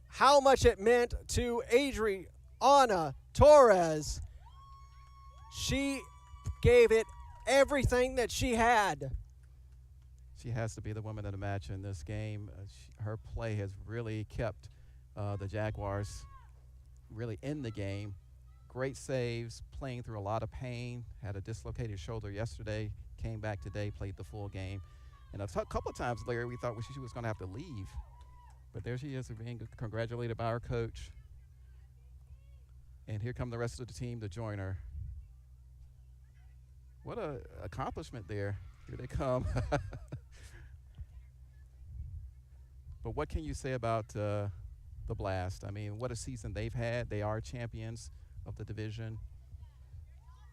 how much it meant to Adriana Torres. She gave it everything that she had. She has to be the woman of the match in this game. Her play has really kept the Jaguars really in the game. Great saves, playing through a lot of pain. Had a dislocated shoulder yesterday, came back today, played the full game. And a couple of times, Larry, we thought she was going to have to leave. But there she is, being congratulated by our coach. And here come the rest of the team to join her. What an accomplishment there. Here they come. But what can you say about the Blast? I mean, what a season they've had. They are champions of the division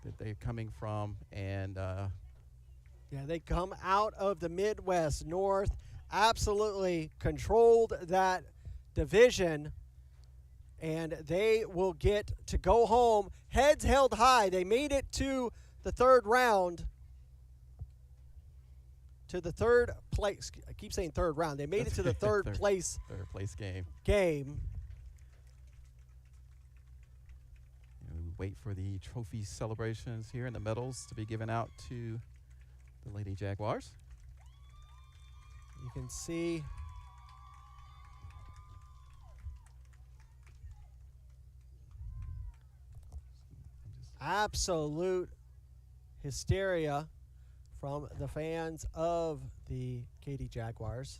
that they're coming from. And yeah, they come out of the Midwest North, absolutely controlled that division, and they will get to go home heads held high. They made it to the third round, to the third place. I keep saying third round. They made it to the third place game. And we wait for the trophy celebrations here and the medals to be given out to the Lady Jaguars. You can see absolute hysteria from the fans of the Katy Jaguars.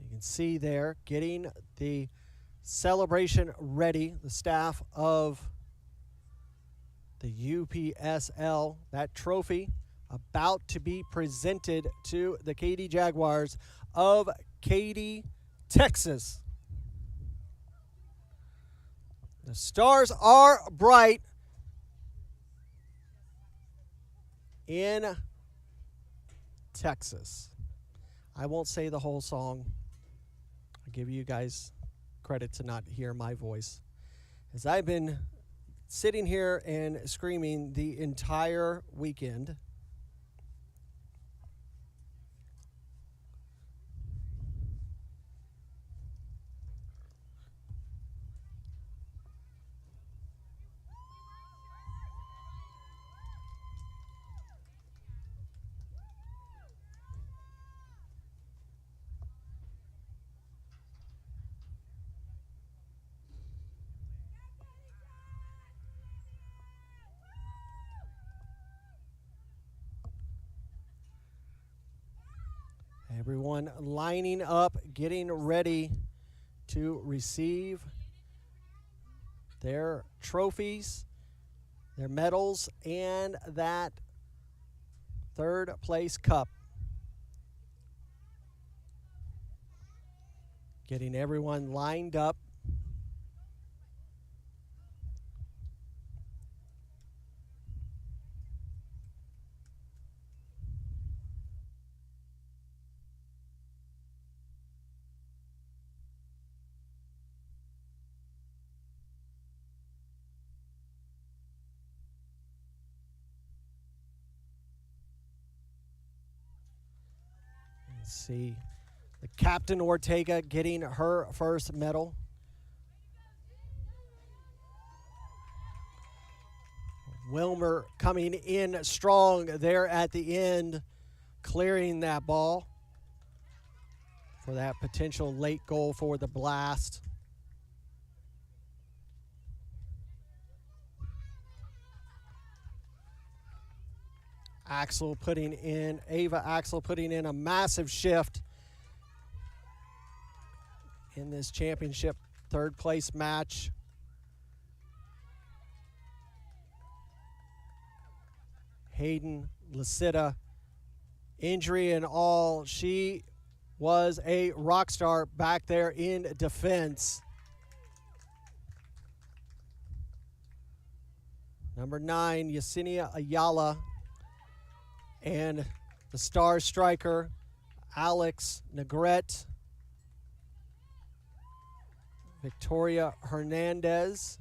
You can see there getting the celebration ready, the staff of the UPSL, that trophy about to be presented to the Katy Jaguars of Katy, Texas. The stars are bright in Texas. I won't say the whole song. I'll give you guys credit to not hear my voice, as I've been sitting here and screaming the entire weekend. Everyone lining up, getting ready to receive their trophies, their medals, and that third place cup. Getting everyone lined up. See the Captain Ortega getting her first medal. Wilmer coming in strong there at the end, clearing that ball for that potential late goal for the Blast. Ava Axel putting in a massive shift in this championship third place match. Hayden Lasita, injury and all, she was a rock star back there in defense. Number 9, Yesenia Ayala, and the star striker, Alex Negrete, Victoria Hernandez,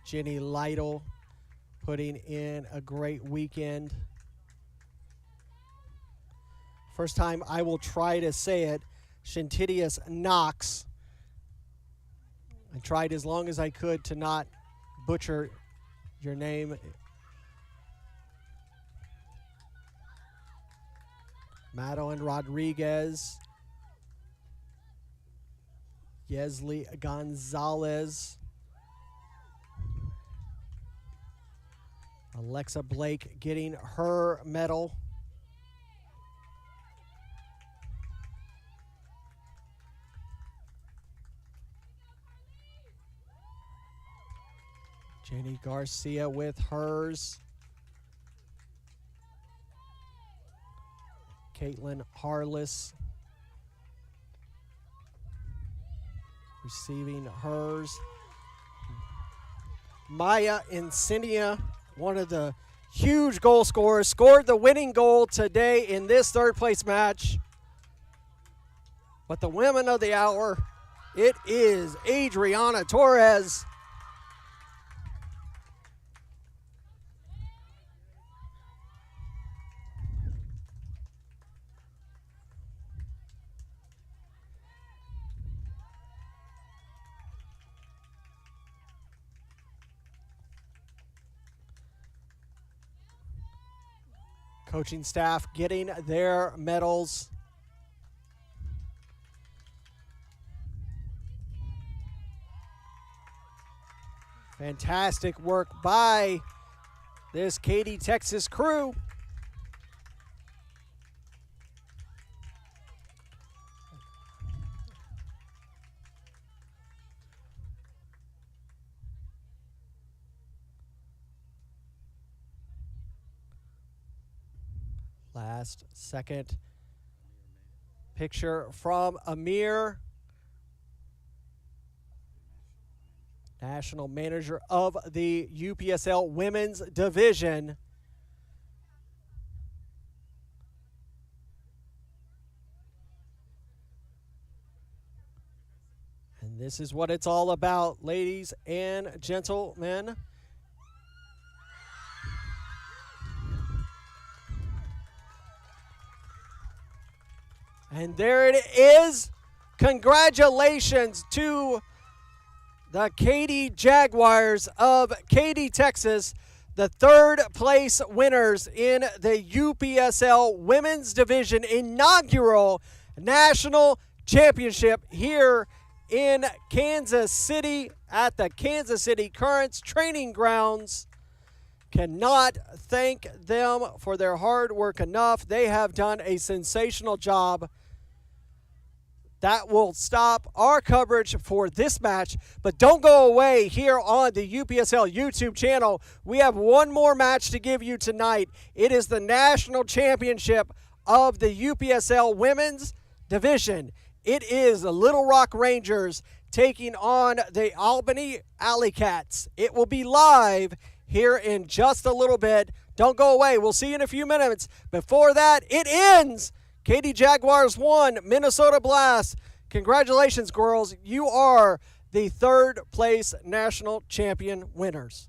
Jenny Lytle putting in a great weekend. First time I will try to say it, Shantitius Knox. I tried as long as I could to not butcher your name. Madeline Rodriguez, Yesley Gonzalez, Alexa Blake getting her medal. Jenny Garcia with hers. Caitlin Harless receiving hers. Maya Insignia, one of the huge goal scorers, scored the winning goal today in this third place match. But the women of the hour, it is Adriana Torres. Coaching staff getting their medals. Fantastic work by this Katy, Texas crew. Last second picture from Amir, national manager of the UPSL women's division. And this is what it's all about, ladies and gentlemen. And there it is. Congratulations to the Katy Jaguars of Katy, Texas, the third place winners in the UPSL Women's Division inaugural national championship here in Kansas City at the Kansas City Currents training grounds. Cannot thank them for their hard work enough. They have done a sensational job. That will stop our coverage for this match, but don't go away here on the UPSL YouTube channel. We have one more match to give you tonight. It is the national championship of the UPSL Women's Division. It is the Little Rock Rangers taking on the Albany Alley Cats. It will be live here in just a little bit. Don't go away. We'll see you in a few minutes. Before that, it ends. Katy Jaguars 1, Minnesota Blast. Congratulations, girls. You are the third place national champion winners.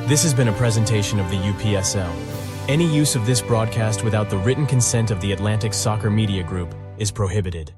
This has been a presentation of the UPSL. Any use of this broadcast without the written consent of the Atlantic Soccer Media Group is prohibited.